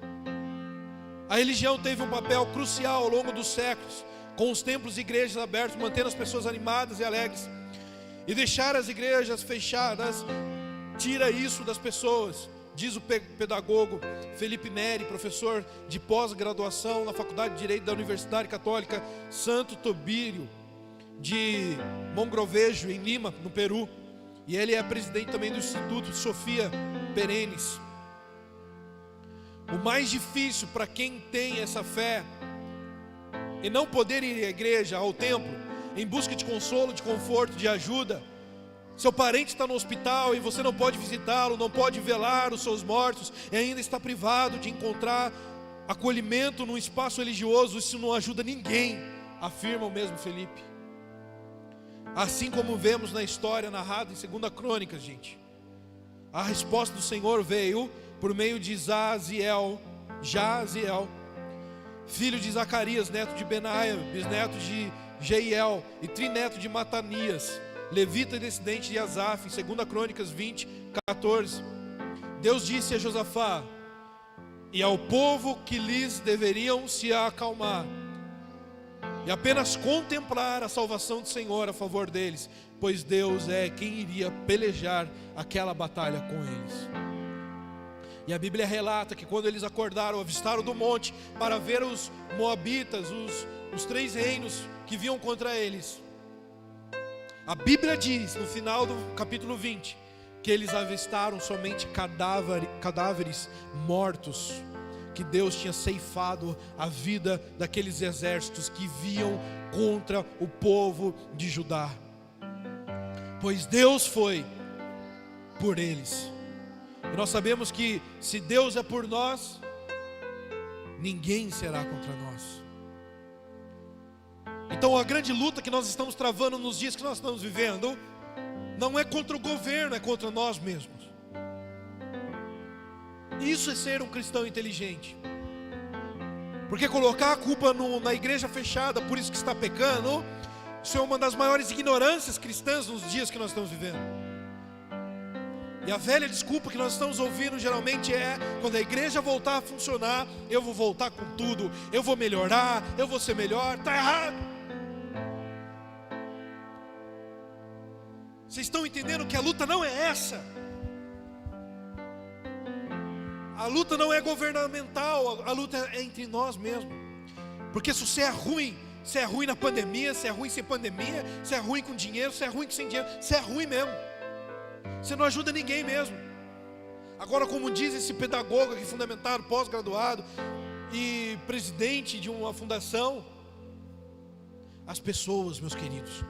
A religião teve um papel crucial ao longo dos séculos, com os templos e igrejas abertos, mantendo as pessoas animadas e alegres. E deixar as igrejas fechadas tira isso das pessoas, diz o pedagogo Felipe Neri, professor de pós-graduação na Faculdade de Direito da Universidade Católica Santo Tobírio de Mogrovejo, em Lima, no Peru. E ele é presidente também do Instituto Sofia Perennis. O mais difícil para quem tem essa fé e não poder ir à igreja, ao templo, em busca de consolo, de conforto, de ajuda. Seu parente está no hospital e você não pode visitá-lo, não pode velar os seus mortos e ainda está privado de encontrar acolhimento num espaço religioso. Isso não ajuda ninguém, afirma o mesmo Felipe. Assim como vemos na história narrada em 2 Crônicas, gente, a resposta do Senhor veio por meio de Jaziel, filho de Zacarias, neto de Benaia, bisneto de Jeiel e trineto de Matanias, levita e descendente de Asaf, em 2 Crônicas 20, 14. Deus disse a Josafá e ao povo que lhes deveriam se acalmar e apenas contemplar a salvação do Senhor a favor deles, pois Deus é quem iria pelejar aquela batalha com eles. E a Bíblia relata que quando eles acordaram, avistaram do monte para ver os moabitas, os 3 reinos que vinham contra eles, a Bíblia diz no final do capítulo 20 que eles avistaram somente cadáveres mortos, que Deus tinha ceifado a vida daqueles exércitos que vinham contra o povo de Judá, pois Deus foi por eles. E nós sabemos que se Deus é por nós, ninguém será contra nós. Então a grande luta que nós estamos travando nos dias que nós estamos vivendo não é contra o governo, é contra nós mesmos. Isso é ser um cristão inteligente. Porque colocar a culpa na igreja fechada, por isso que está pecando, isso é uma das maiores ignorâncias cristãs nos dias que nós estamos vivendo. E a velha desculpa que nós estamos ouvindo geralmente é: quando a igreja voltar a funcionar, eu vou voltar com tudo, eu vou melhorar, eu vou ser melhor. Está errado. Vocês estão entendendo que a luta não é essa? A luta não é governamental, a luta é entre nós mesmos. Porque se você é ruim, se é ruim na pandemia, se é ruim sem pandemia, se é ruim com dinheiro, se é ruim sem dinheiro, você é ruim mesmo. Você não ajuda ninguém mesmo. Agora, como diz esse pedagogo aqui, fundamentado, pós-graduado e presidente de uma fundação, as pessoas, meus queridos,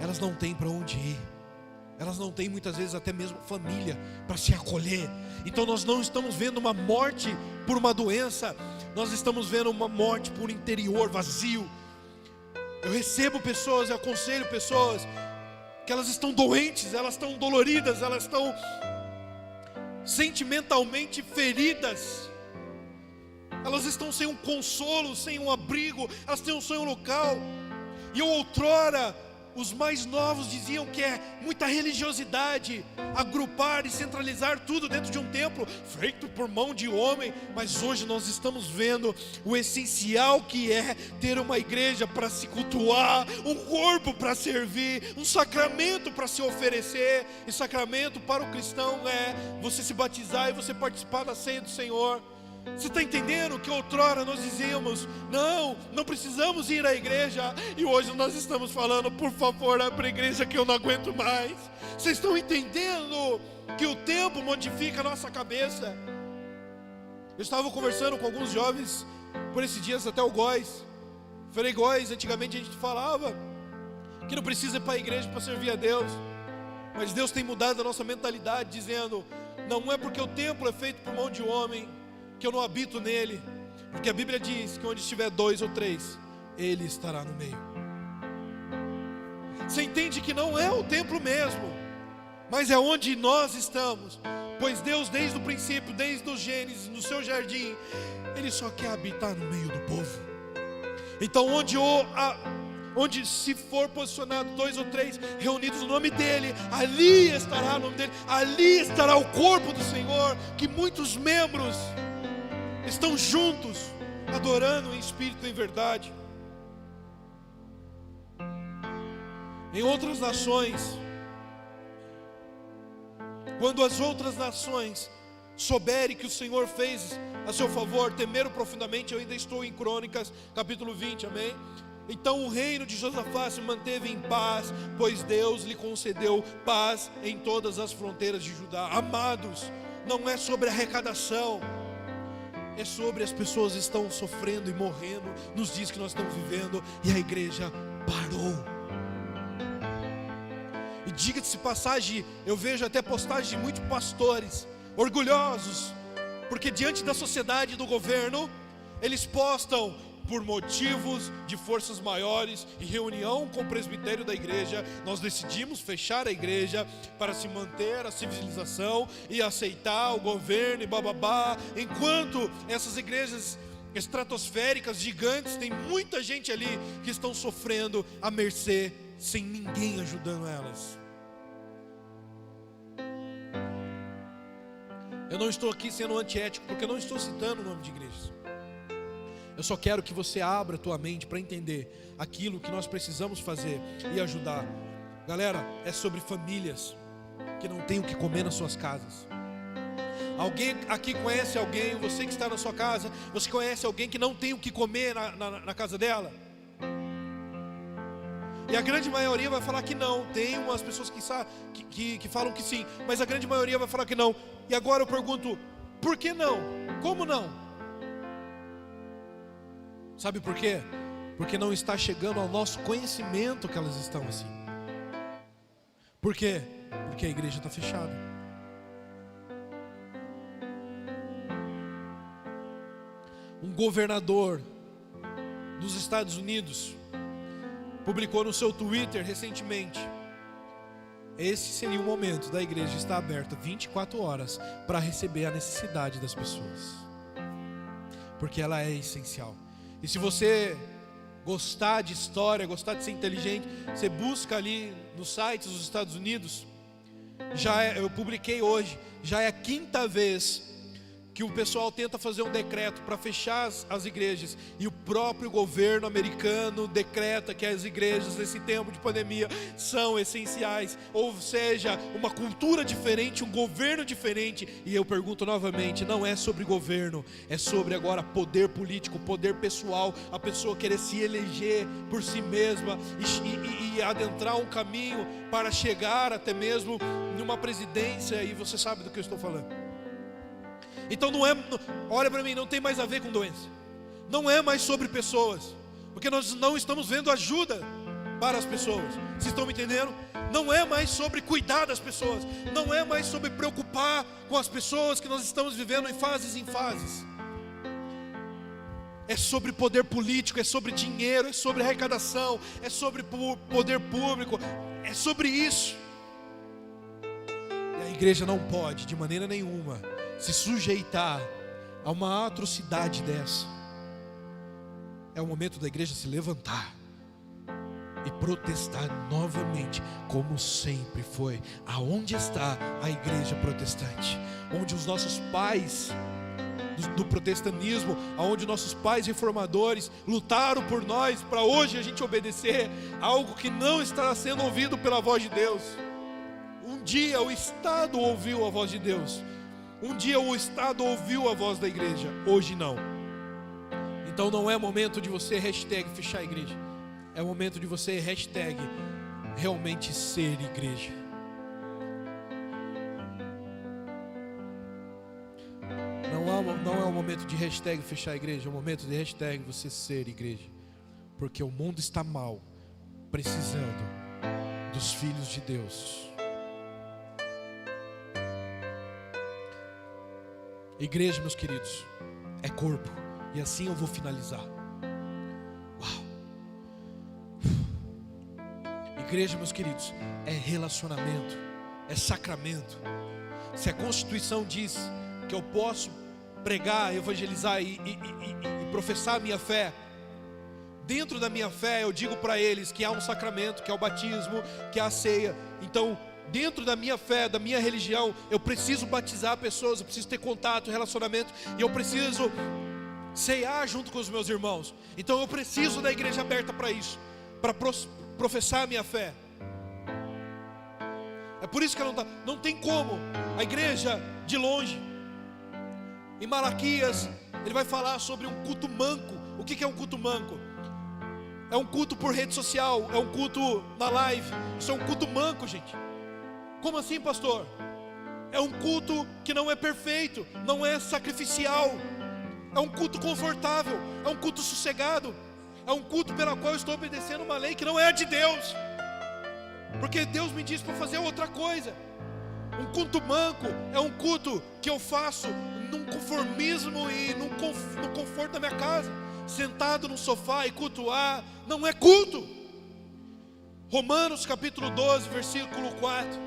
elas não têm para onde ir. Elas não têm muitas vezes até mesmo família para se acolher. Então nós não estamos vendo uma morte por uma doença, nós estamos vendo uma morte por interior vazio. Eu recebo pessoas, eu aconselho pessoas que elas estão doentes, elas estão doloridas, elas estão sentimentalmente feridas, elas estão sem um consolo, sem um abrigo, elas têm um sonho local. E outrora os mais novos diziam que é muita religiosidade agrupar e centralizar tudo dentro de um templo feito por mão de homem. Mas hoje nós estamos vendo o essencial que é ter uma igreja para se cultuar, um corpo para servir, um sacramento para se oferecer. E sacramento para o cristão é você se batizar e você participar da ceia do Senhor. Você está entendendo que outrora nós dizíamos: não precisamos ir à igreja, e hoje nós estamos falando: por favor, abre a igreja que eu não aguento mais. Vocês estão entendendo que o tempo modifica a nossa cabeça? Eu estava conversando com alguns jovens por esses dias, até o Góis. Falei: Góis, antigamente a gente falava que não precisa ir para a igreja para servir a Deus. Mas Deus tem mudado a nossa mentalidade, dizendo: não é porque o templo é feito por mão de homem que eu não habito nele, porque a Bíblia diz que onde estiver 2 ou 3, Ele estará no meio. Você entende que não é o templo mesmo, mas é onde nós estamos, pois Deus desde o princípio, desde o Gênesis, no seu jardim, Ele só quer habitar no meio do povo. Então onde se for posicionado 2 ou 3 reunidos no nome dEle, ali estará o nome dEle, ali estará o corpo do Senhor, que muitos membros estão juntos, adorando em espírito e em verdade. Em outras nações, quando as outras nações souberem que o Senhor fez a seu favor, temeram profundamente. Eu ainda estou em Crônicas, capítulo 20, amém? Então o reino de Josafá se manteve em paz, pois Deus lhe concedeu paz em todas as fronteiras de Judá. Amados, não é sobre arrecadação, é sobre as pessoas que estão sofrendo e morrendo nos dias que nós estamos vivendo, e a igreja parou. E diga-se passagem, eu vejo até postagens de muitos pastores orgulhosos, porque diante da sociedade e do governo, eles postam: por motivos de forças maiores e reunião com o presbitério da igreja, nós decidimos fechar a igreja para se manter a civilização e aceitar o governo e bababá. Enquanto essas igrejas estratosféricas, gigantes, tem muita gente ali que estão sofrendo à mercê, sem ninguém ajudando elas. Eu não estou aqui sendo antiético, porque eu não estou citando o nome de igrejas. Eu só quero que você abra a tua mente para entender aquilo que nós precisamos fazer e ajudar. Galera, é sobre famílias que não têm o que comer nas suas casas. Alguém aqui conhece alguém, você que está na sua casa, você conhece alguém que não tem o que comer na casa dela? E a grande maioria vai falar que não. Tem umas pessoas que falam que sim, mas a grande maioria vai falar que não. E agora eu pergunto: por que não? Como não? Sabe por quê? Porque não está chegando ao nosso conhecimento que elas estão assim. Por quê? Porque a igreja está fechada. Um governador dos Estados Unidos publicou no seu Twitter recentemente: esse seria o momento da igreja estar aberta 24 horas para receber a necessidade das pessoas, porque ela é essencial. E se você gostar de história, gostar de ser inteligente, você busca ali nos sites dos Estados Unidos. Eu publiquei hoje, já é a 5ª vez que o pessoal tenta fazer um decreto para fechar as igrejas, e o próprio governo americano decreta que as igrejas nesse tempo de pandemia são essenciais. Ou seja, uma cultura diferente, um governo diferente. E eu pergunto novamente, não é sobre governo, é sobre agora poder político, poder pessoal, a pessoa querer se eleger por si mesma e adentrar um caminho para chegar até mesmo numa presidência. E você sabe do que eu estou falando. Então olha para mim, não tem mais a ver com doença, não é mais sobre pessoas, porque nós não estamos vendo ajuda para as pessoas. Vocês estão me entendendo? Não é mais sobre cuidar das pessoas, não é mais sobre preocupar com as pessoas que nós estamos vivendo em fases. É sobre poder político, é sobre dinheiro, é sobre arrecadação, é sobre poder público, é sobre isso. E a igreja não pode de maneira nenhuma se sujeitar a uma atrocidade dessa. É o momento da igreja se levantar e protestar novamente, como sempre foi. Aonde está a igreja protestante? Onde os nossos pais do protestantismo, aonde nossos pais reformadores lutaram por nós, para hoje a gente obedecer algo que não está sendo ouvido pela voz de Deus. Um dia o Estado ouviu a voz de Deus, um dia o Estado ouviu a voz da igreja, hoje não. Então não é momento de você fechar a igreja, é momento de você realmente ser igreja. Não é o momento de fechar a igreja, é o momento de você ser igreja. Porque o mundo está mal, precisando dos filhos de Deus. Igreja, meus queridos, é corpo. E assim eu vou finalizar. Uau. Igreja, meus queridos, é relacionamento, é sacramento. Se a Constituição diz que eu posso pregar, evangelizar e professar a minha fé, dentro da minha fé eu digo para eles que há um sacramento, que é o batismo, que é a ceia. Então, dentro da minha fé, da minha religião, eu preciso batizar pessoas, eu preciso ter contato, relacionamento, e eu preciso ceiar junto com os meus irmãos. Então eu preciso da igreja aberta para isso, para professar a minha fé. É por isso que não tem como a igreja de longe. Em Malaquias, ele vai falar sobre um culto manco. O que é um culto manco? É um culto por rede social, é um culto na live. Isso é um culto manco, gente. Como assim, pastor? É um culto que não é perfeito, não é sacrificial. É um culto confortável, é um culto sossegado. É um culto pela qual eu estou obedecendo uma lei que não é de Deus, porque Deus me disse para fazer outra coisa. Um culto manco é um culto que eu faço num conformismo e no conforto da minha casa, sentado no sofá e cultuar. Não é culto. Romanos capítulo 12, versículo 4.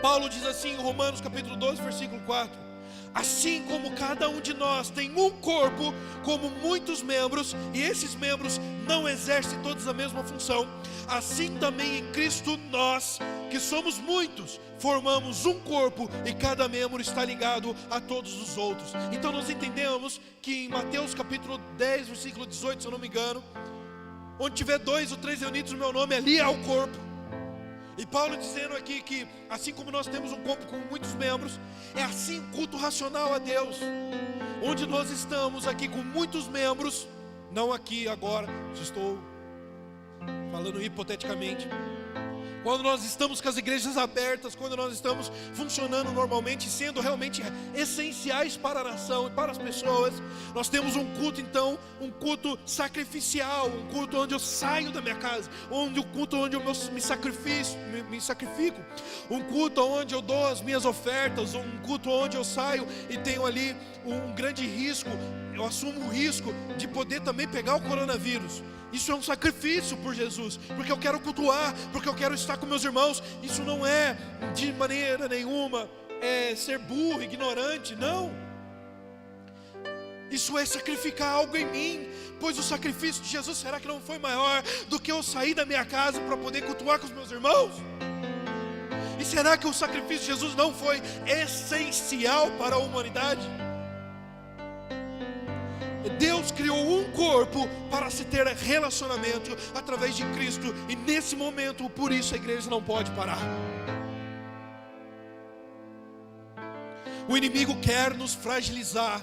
Paulo diz assim em Romanos capítulo 12, versículo 4: assim como cada um de nós tem um corpo, como muitos membros, e esses membros não exercem todos a mesma função, assim também em Cristo nós, que somos muitos, formamos um corpo, e cada membro está ligado a todos os outros. Então nós entendemos que em Mateus capítulo 10, versículo 18, se eu não me engano, onde tiver 2 ou 3 reunidos no meu nome, ali é o corpo. E Paulo dizendo aqui que assim como nós temos um corpo com muitos membros, é assim o culto racional a Deus, onde nós estamos aqui com muitos membros, não aqui agora, estou falando hipoteticamente. Quando nós estamos com as igrejas abertas, quando nós estamos funcionando normalmente, sendo realmente essenciais para a nação e para as pessoas, nós temos um culto então, um culto sacrificial, um culto onde eu saio da minha casa, um culto onde eu me sacrifico, um culto onde eu dou as minhas ofertas, um culto onde eu saio e tenho ali um grande risco, eu assumo o risco de poder também pegar o coronavírus. Isso é um sacrifício por Jesus, porque eu quero cultuar, porque eu quero estar com meus irmãos. Isso não é de maneira nenhuma ser burro, ignorante, não. Isso é sacrificar algo em mim, pois o sacrifício de Jesus, será que não foi maior do que eu sair da minha casa para poder cultuar com os meus irmãos? E será que o sacrifício de Jesus não foi essencial para a humanidade? Deus criou um corpo para se ter relacionamento através de Cristo, e nesse momento, por isso a igreja não pode parar. O inimigo quer nos fragilizar,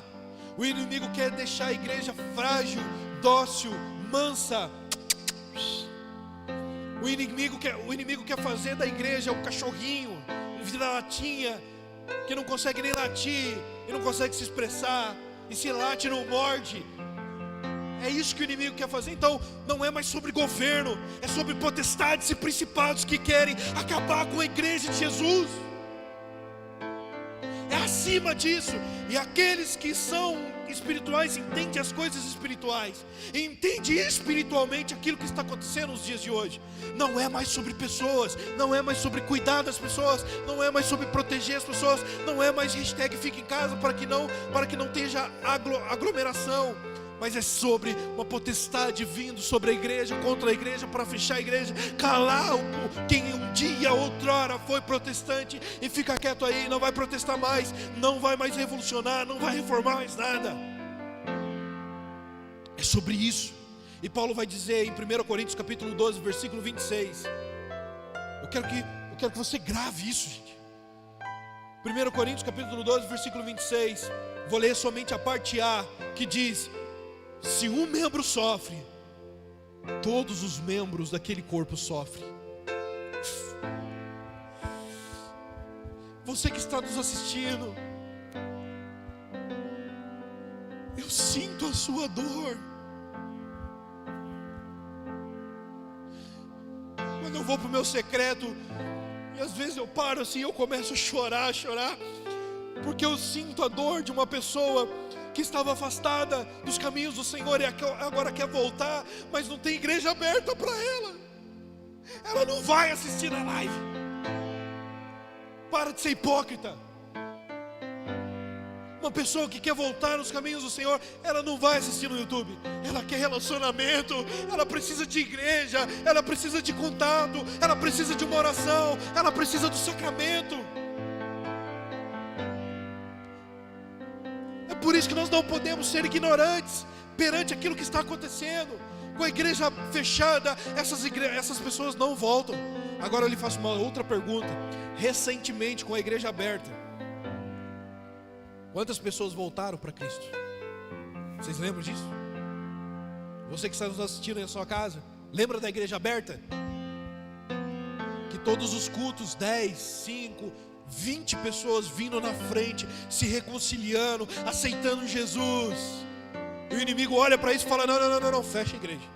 o inimigo quer deixar a igreja frágil, dócil, mansa. O inimigo quer fazer da igreja um cachorrinho, um vira-latinha, que não consegue nem latir, e não consegue se expressar, e se late não morde. É isso que o inimigo quer fazer. Então não é mais sobre governo, é sobre potestades e principados que querem acabar com a igreja de Jesus. É acima disso. E aqueles que são espirituais entendem as coisas espirituais, entendem espiritualmente aquilo que está acontecendo nos dias de hoje. Não é mais sobre pessoas, não é mais sobre cuidar das pessoas, não é mais sobre proteger as pessoas, não é mais hashtag fica em casa para que não tenha aglomeração, mas é sobre uma potestade vindo sobre a igreja, contra a igreja, para fechar a igreja, calar quem um dia, outrora foi protestante, e fica quieto aí, não vai protestar mais, não vai mais revolucionar, não vai reformar mais nada. É sobre isso. E Paulo vai dizer em 1 Coríntios capítulo 12, versículo 26. Eu quero que você grave isso, gente. 1 Coríntios capítulo 12, versículo 26. Vou ler somente a parte A, que diz: se um membro sofre, todos os membros daquele corpo sofrem. Você que está nos assistindo, eu sinto a sua dor. Quando eu vou para o meu secreto, e às vezes eu paro assim, eu começo a chorar, porque eu sinto a dor de uma pessoa que estava afastada dos caminhos do Senhor e agora quer voltar, mas não tem igreja aberta para ela. Ela não vai assistir a live. Para de ser hipócrita. Uma pessoa que quer voltar nos caminhos do Senhor, ela não vai assistir no YouTube. Ela quer relacionamento, ela precisa de igreja, ela precisa de contato, ela precisa de uma oração, ela precisa do sacramento. É por isso que nós não podemos ser ignorantes perante aquilo que está acontecendo. Com a igreja fechada, essas pessoas não voltam. Agora eu lhe faço uma outra pergunta. Recentemente, com a igreja aberta, quantas pessoas voltaram para Cristo? Vocês lembram disso? Você que está nos assistindo aí na sua casa, lembra da igreja aberta? Que todos os cultos, 10, 5, 20 pessoas vindo na frente, se reconciliando, aceitando Jesus. E o inimigo olha para isso e fala: não, fecha a igreja.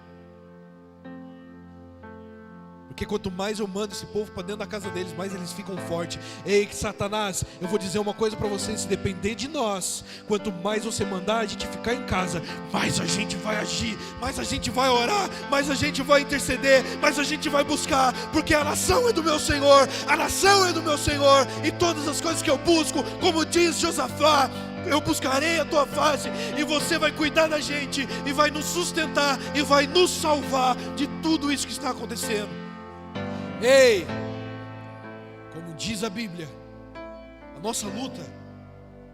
Porque quanto mais eu mando esse povo para dentro da casa deles, mais eles ficam fortes. Ei, que Satanás, eu vou dizer uma coisa para vocês: se depender de nós, quanto mais você mandar a gente ficar em casa, mais a gente vai agir, mais a gente vai orar, mais a gente vai interceder, mais a gente vai buscar. Porque a nação é do meu Senhor, a nação é do meu Senhor, e todas as coisas que eu busco, como diz Josafá, eu buscarei a tua face, e você vai cuidar da gente, e vai nos sustentar, e vai nos salvar de tudo isso que está acontecendo. Ei, como diz a Bíblia, a nossa luta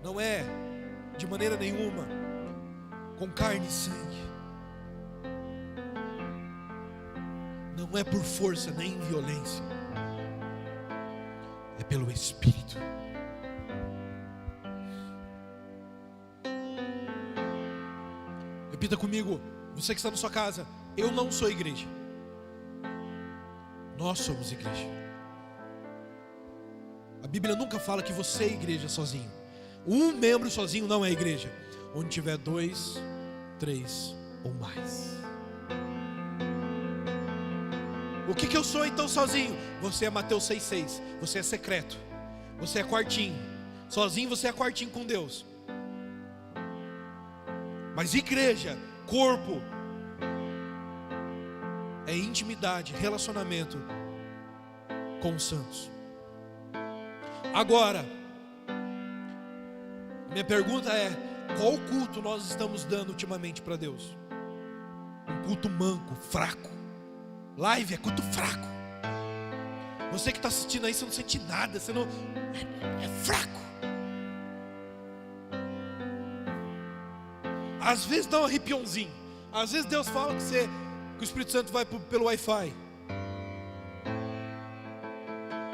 não é de maneira nenhuma com carne e sangue, não é por força nem violência, é pelo Espírito. Repita comigo, você que está na sua casa: eu não sou igreja. Nós somos igreja. A Bíblia nunca fala que você é igreja sozinho. Um membro sozinho não é igreja. Onde tiver 2, 3 ou mais. O que eu sou então sozinho? Você é Mateus 6,6. Você é secreto. Você é quartinho. Sozinho você é quartinho com Deus. Mas igreja, corpo, é intimidade, relacionamento com os santos. Agora, minha pergunta é: qual culto nós estamos dando ultimamente para Deus? Um culto manco, fraco. Live é culto fraco. Você que está assistindo aí, você não sente nada, você não... é fraco. Às vezes dá um arrepiãozinho. Às vezes Deus fala que o Espírito Santo vai pelo Wi-Fi.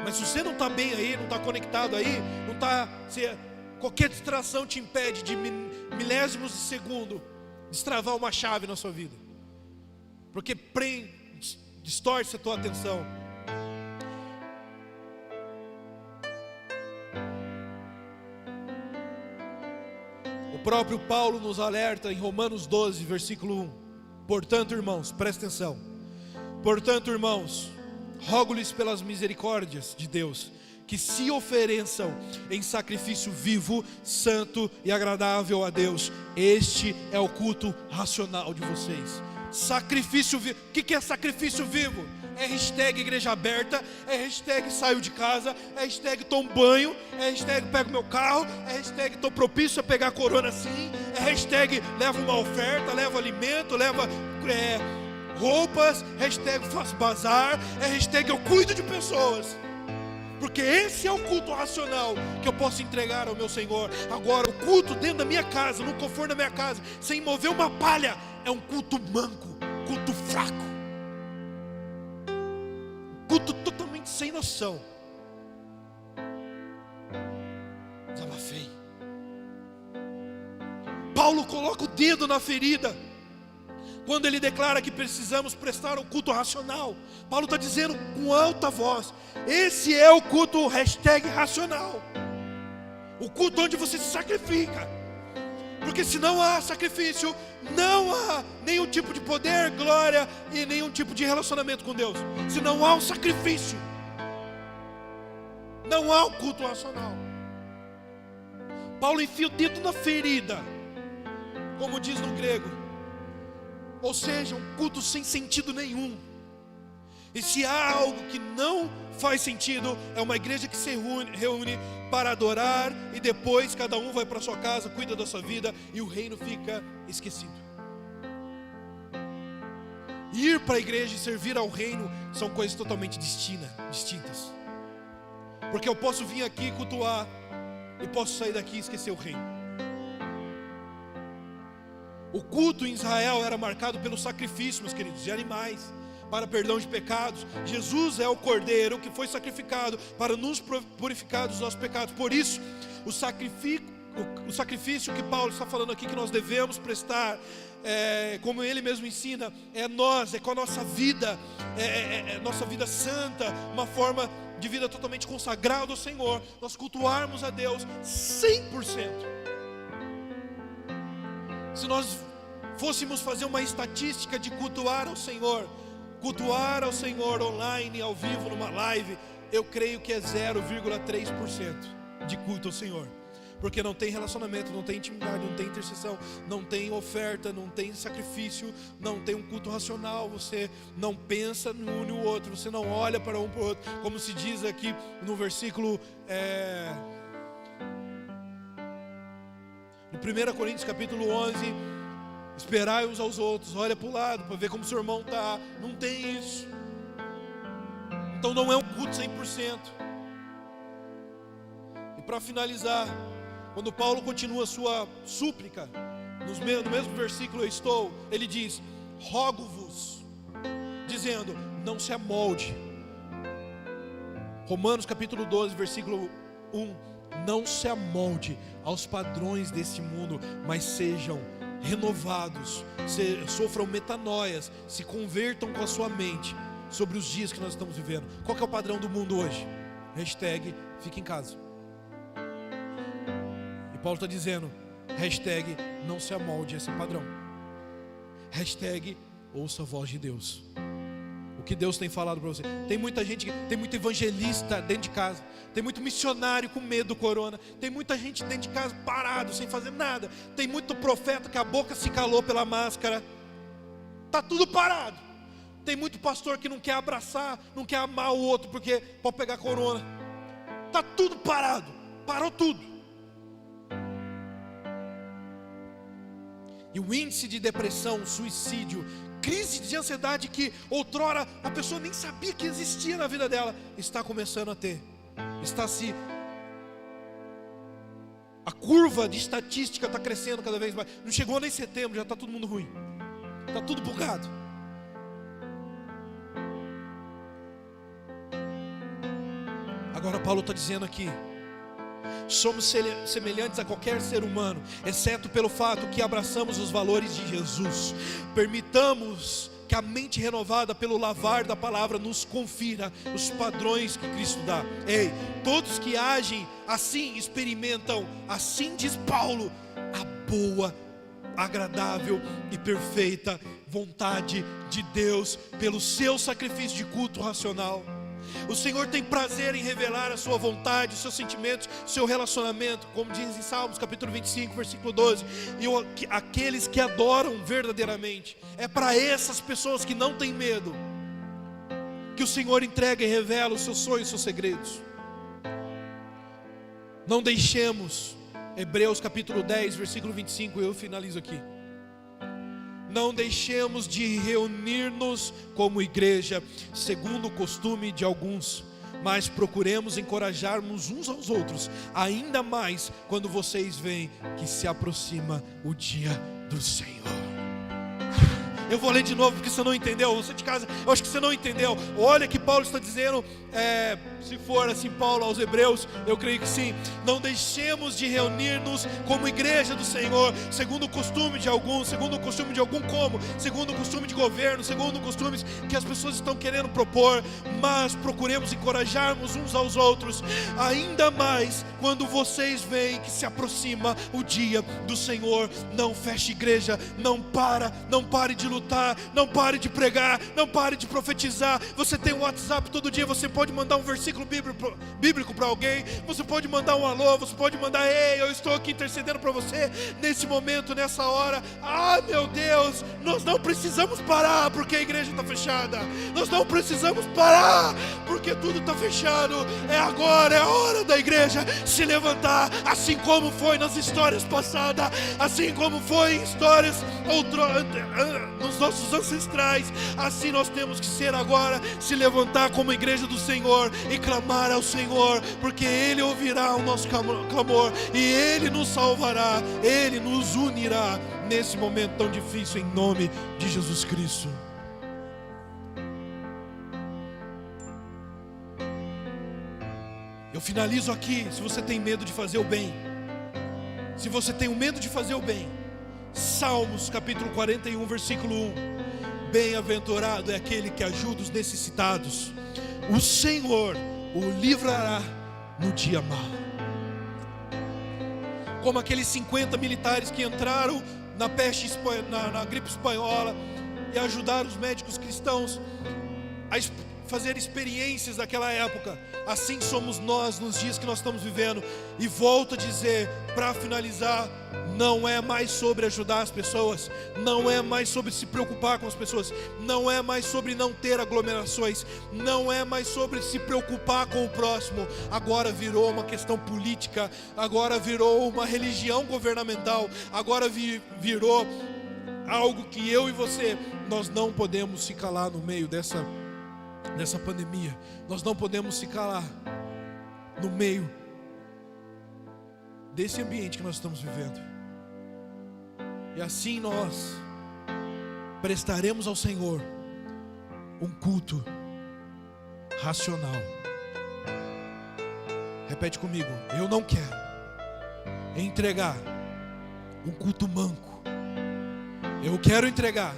Mas se você não está bem aí, não está conectado aí, não está, qualquer distração te impede de milésimos de segundo destravar uma chave na sua vida. Porque distorce a tua atenção. O próprio Paulo nos alerta em Romanos 12, versículo 1. Portanto, irmãos, presta atenção. Portanto, irmãos, rogo-lhes pelas misericórdias de Deus, que se ofereçam em sacrifício vivo, santo e agradável a Deus. Este é o culto racional de vocês. Sacrifício vivo. O que é sacrifício vivo? É hashtag igreja aberta, é hashtag saio de casa, é hashtag tomo banho, é hashtag pego meu carro, é hashtag estou propício a pegar a corona sim, é hashtag levo uma oferta, levo alimento, levo roupas, hashtag faço bazar, é hashtag eu cuido de pessoas. Porque esse é o culto racional que eu posso entregar ao meu Senhor. Agora, o culto dentro da minha casa, no conforto da minha casa, sem mover uma palha, é um culto manco, culto fraco, culto totalmente sem noção. Desabafei. Paulo coloca o dedo na ferida quando ele declara que precisamos prestar um culto racional. Paulo está dizendo com alta voz: esse é o culto hashtag racional, o culto onde você se sacrifica. Porque se não há sacrifício, não há nenhum tipo de poder, glória e nenhum tipo de relacionamento com Deus. Se não há um sacrifício, não há um culto racional. Paulo enfia o dedo na ferida, como diz no grego. Ou seja, um culto sem sentido nenhum. E se há algo que não faz sentido, é uma igreja que se reúne para adorar e depois cada um vai para sua casa, cuida da sua vida e o reino fica esquecido. Ir para a igreja e servir ao reino são coisas totalmente distintas. Porque eu posso vir aqui cultuar e posso sair daqui e esquecer o reino. O culto em Israel era marcado pelo sacrifício, meus queridos, de animais, para perdão de pecados. Jesus é o Cordeiro que foi sacrificado para nos purificar dos nossos pecados. Por isso, o sacrifício que Paulo está falando aqui que nós devemos prestar, como ele mesmo ensina, é nós, é com a nossa vida, nossa vida santa, uma forma de vida totalmente consagrada ao Senhor, nós cultuarmos a Deus 100%. Se nós fôssemos fazer uma estatística de cultuar ao Senhor online, ao vivo, numa live, eu creio que é 0,3% de culto ao Senhor. Porque não tem relacionamento, não tem intimidade, não tem intercessão, não tem oferta, não tem sacrifício, não tem um culto racional. Você não pensa no um e no outro, você não olha para um para o outro. Como se diz aqui no versículo no 1 Coríntios capítulo 11, esperai uns aos outros, olha para o lado para ver como seu irmão está. Não tem isso. Então não é um culto 100%. E para finalizar, quando Paulo continua a sua súplica, no mesmo versículo ele diz: rogo-vos, dizendo, não se amolde. Romanos capítulo 12, versículo 1, não se amolde aos padrões desse mundo, mas sejam renovados, sofram metanoias, se convertam com a sua mente sobre os dias que nós estamos vivendo. Qual que é o padrão do mundo hoje? Hashtag fica em casa. E Paulo está dizendo, hashtag não se amolde a esse padrão, hashtag ouça a voz de Deus. O que Deus tem falado para você. Tem muita gente, tem muito evangelista dentro de casa, tem muito missionário com medo do corona, tem muita gente dentro de casa parado, sem fazer nada, tem muito profeta que a boca se calou pela máscara, está tudo parado. Tem muito pastor que não quer abraçar, não quer amar o outro porque pode pegar corona. Está tudo parado, parou tudo. E o índice de depressão, suicídio, crise de ansiedade que outrora a pessoa nem sabia que existia na vida dela, está começando a ter. A curva de estatística está crescendo cada vez mais. Não chegou nem setembro, já está todo mundo ruim. Está tudo bugado. Agora Paulo está dizendo aqui, somos semelhantes a qualquer ser humano, exceto pelo fato que abraçamos os valores de Jesus. Permitamos que a mente renovada pelo lavar da palavra nos confira os padrões que Cristo dá. Ei, todos que agem assim experimentam, assim diz Paulo, a boa, agradável e perfeita vontade de Deus pelo seu sacrifício de culto racional. O Senhor tem prazer em revelar a sua vontade, os seus sentimentos, o seu relacionamento, como diz em Salmos capítulo 25, versículo 12. E aqueles que adoram verdadeiramente, é para essas pessoas que não têm medo que o Senhor entrega e revela os seus sonhos, os seus segredos. Não deixemos, Hebreus capítulo 10, versículo 25, eu finalizo aqui. Não deixemos de reunir-nos como igreja, segundo o costume de alguns, mas procuremos encorajarmos uns aos outros, ainda mais quando vocês veem que se aproxima o dia do Senhor. Eu vou ler de novo porque você não entendeu. Você de casa, eu acho que você não entendeu. Olha que Paulo está dizendo, se for assim Paulo aos Hebreus, eu creio que sim. Não deixemos de reunir-nos como igreja do Senhor, segundo o costume de alguns, segundo o costume de algum como, segundo o costume de governo, segundo costumes que as pessoas estão querendo propor, mas procuremos encorajarmos uns aos outros, ainda mais quando vocês veem que se aproxima o dia do Senhor. Não feche igreja, não pare de lutar lutar, não pare de pregar, não pare de profetizar. Você tem um WhatsApp, todo dia você pode mandar um versículo bíblico para alguém, você pode mandar um alô, você pode mandar: ei, eu estou aqui intercedendo para você nesse momento, nessa hora. Ah, meu Deus, nós não precisamos parar porque a igreja está fechada, nós não precisamos parar porque tudo está fechado. É agora, é a hora da igreja se levantar, assim como foi nas histórias passadas, assim como foi em histórias nos nossos ancestrais, assim nós temos que ser agora, se levantar como igreja do Senhor e clamar ao Senhor, porque Ele ouvirá o nosso clamor e Ele nos salvará, Ele nos unirá nesse momento tão difícil, em nome de Jesus Cristo. Eu finalizo aqui. Se você tem medo de fazer o bem, se você tem o medo de fazer o bem, Salmos capítulo 41, versículo 1: bem-aventurado é aquele que ajuda os necessitados, o Senhor o livrará no dia mau. Como aqueles 50 militares que entraram na peste, na gripe espanhola, e ajudaram os médicos cristãos a fazer experiências daquela época, assim somos nós nos dias que nós estamos vivendo. E volto a dizer, para finalizar, não é mais sobre ajudar as pessoas, não é mais sobre se preocupar com as pessoas, não é mais sobre não ter aglomerações, não é mais sobre se preocupar com o próximo. Agora virou uma questão política, agora virou uma religião governamental, agora virou algo que eu e você, nós não podemos se calar no meio dessa pandemia. Nós não podemos se calar no meio desse ambiente que nós estamos vivendo. E assim nós prestaremos ao Senhor um culto racional. Repete comigo: eu não quero entregar um culto manco, eu quero entregar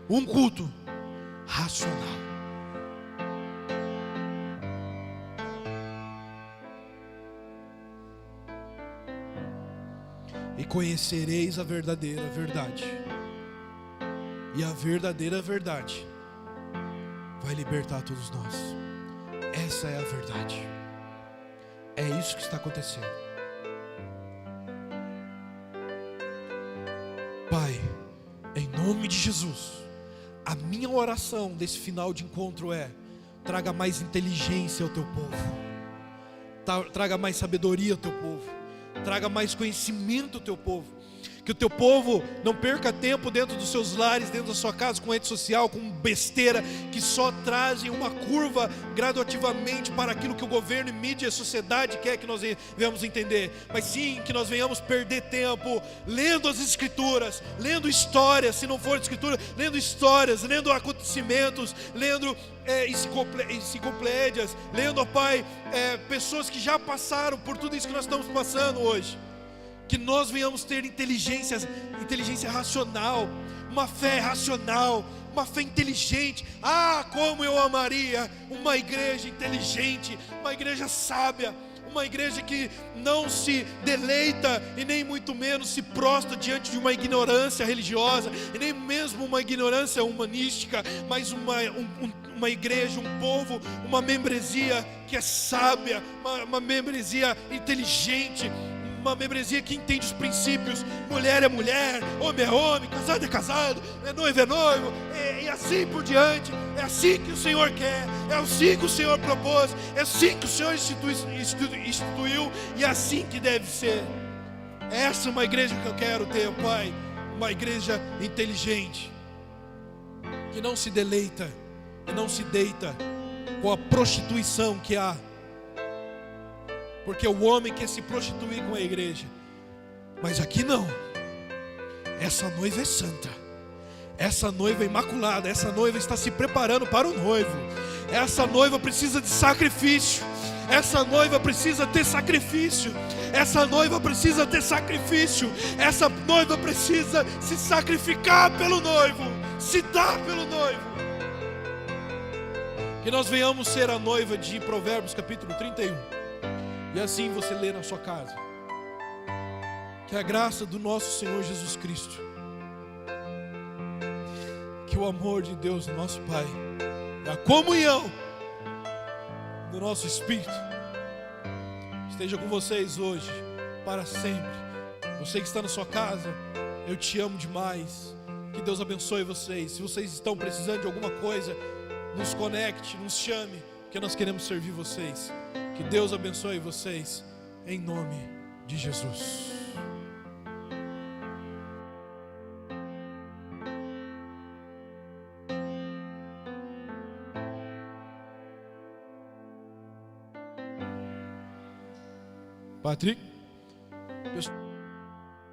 um culto racional. E conhecereis a verdadeira verdade, e a verdadeira verdade vai libertar todos nós. Essa é a verdade. É isso que está acontecendo. Pai, em nome de Jesus, a minha oração desse final de encontro é: traga mais inteligência ao teu povo, traga mais sabedoria ao teu povo, traga mais conhecimento ao teu povo. Que o teu povo não perca tempo dentro dos seus lares, dentro da sua casa, com rede social, com besteira, que só trazem uma curva gradativamente para aquilo que o governo e mídia e a sociedade quer que nós venhamos entender. Mas sim, que nós venhamos perder tempo lendo as escrituras, lendo histórias, se não for escritura, lendo histórias, lendo acontecimentos, lendo enciclopédias, lendo, ó Pai, pessoas que já passaram por tudo isso que nós estamos passando hoje. Que nós venhamos ter inteligência racional, uma fé racional, uma fé inteligente. Ah, como eu amaria uma igreja inteligente, uma igreja sábia, uma igreja que não se deleita e nem muito menos se prostra diante de uma ignorância religiosa, e nem mesmo uma ignorância humanística, mas uma igreja, um povo, uma membresia que é sábia, uma membresia inteligente, uma membresia que entende os princípios. Mulher é mulher, homem é homem, casado é casado, noivo é noivo, e assim por diante. É assim que o Senhor quer, é assim que o Senhor propôs, é assim que o Senhor instituiu, e é assim que deve ser. Essa é uma igreja que eu quero ter, Pai, uma igreja inteligente, que não se deleita e não se deita com a prostituição que há. Porque o homem quer se prostituir com a igreja, mas aqui não. Essa noiva é santa, essa noiva é imaculada, essa noiva está se preparando para o noivo. Essa noiva precisa de sacrifício, essa noiva precisa ter sacrifício, essa noiva precisa ter sacrifício, essa noiva precisa se sacrificar pelo noivo, se dar pelo noivo. Que nós venhamos ser a noiva de Provérbios capítulo 31. E assim você lê na sua casa. Que a graça do nosso Senhor Jesus Cristo, que o amor de Deus, nosso Pai, e a comunhão do nosso Espírito esteja com vocês hoje, para sempre. Você que está na sua casa, eu te amo demais. Que Deus abençoe vocês. Se vocês estão precisando de alguma coisa, nos conecte, nos chame, porque nós queremos servir vocês. Que Deus abençoe vocês, em nome de Jesus. Patrick?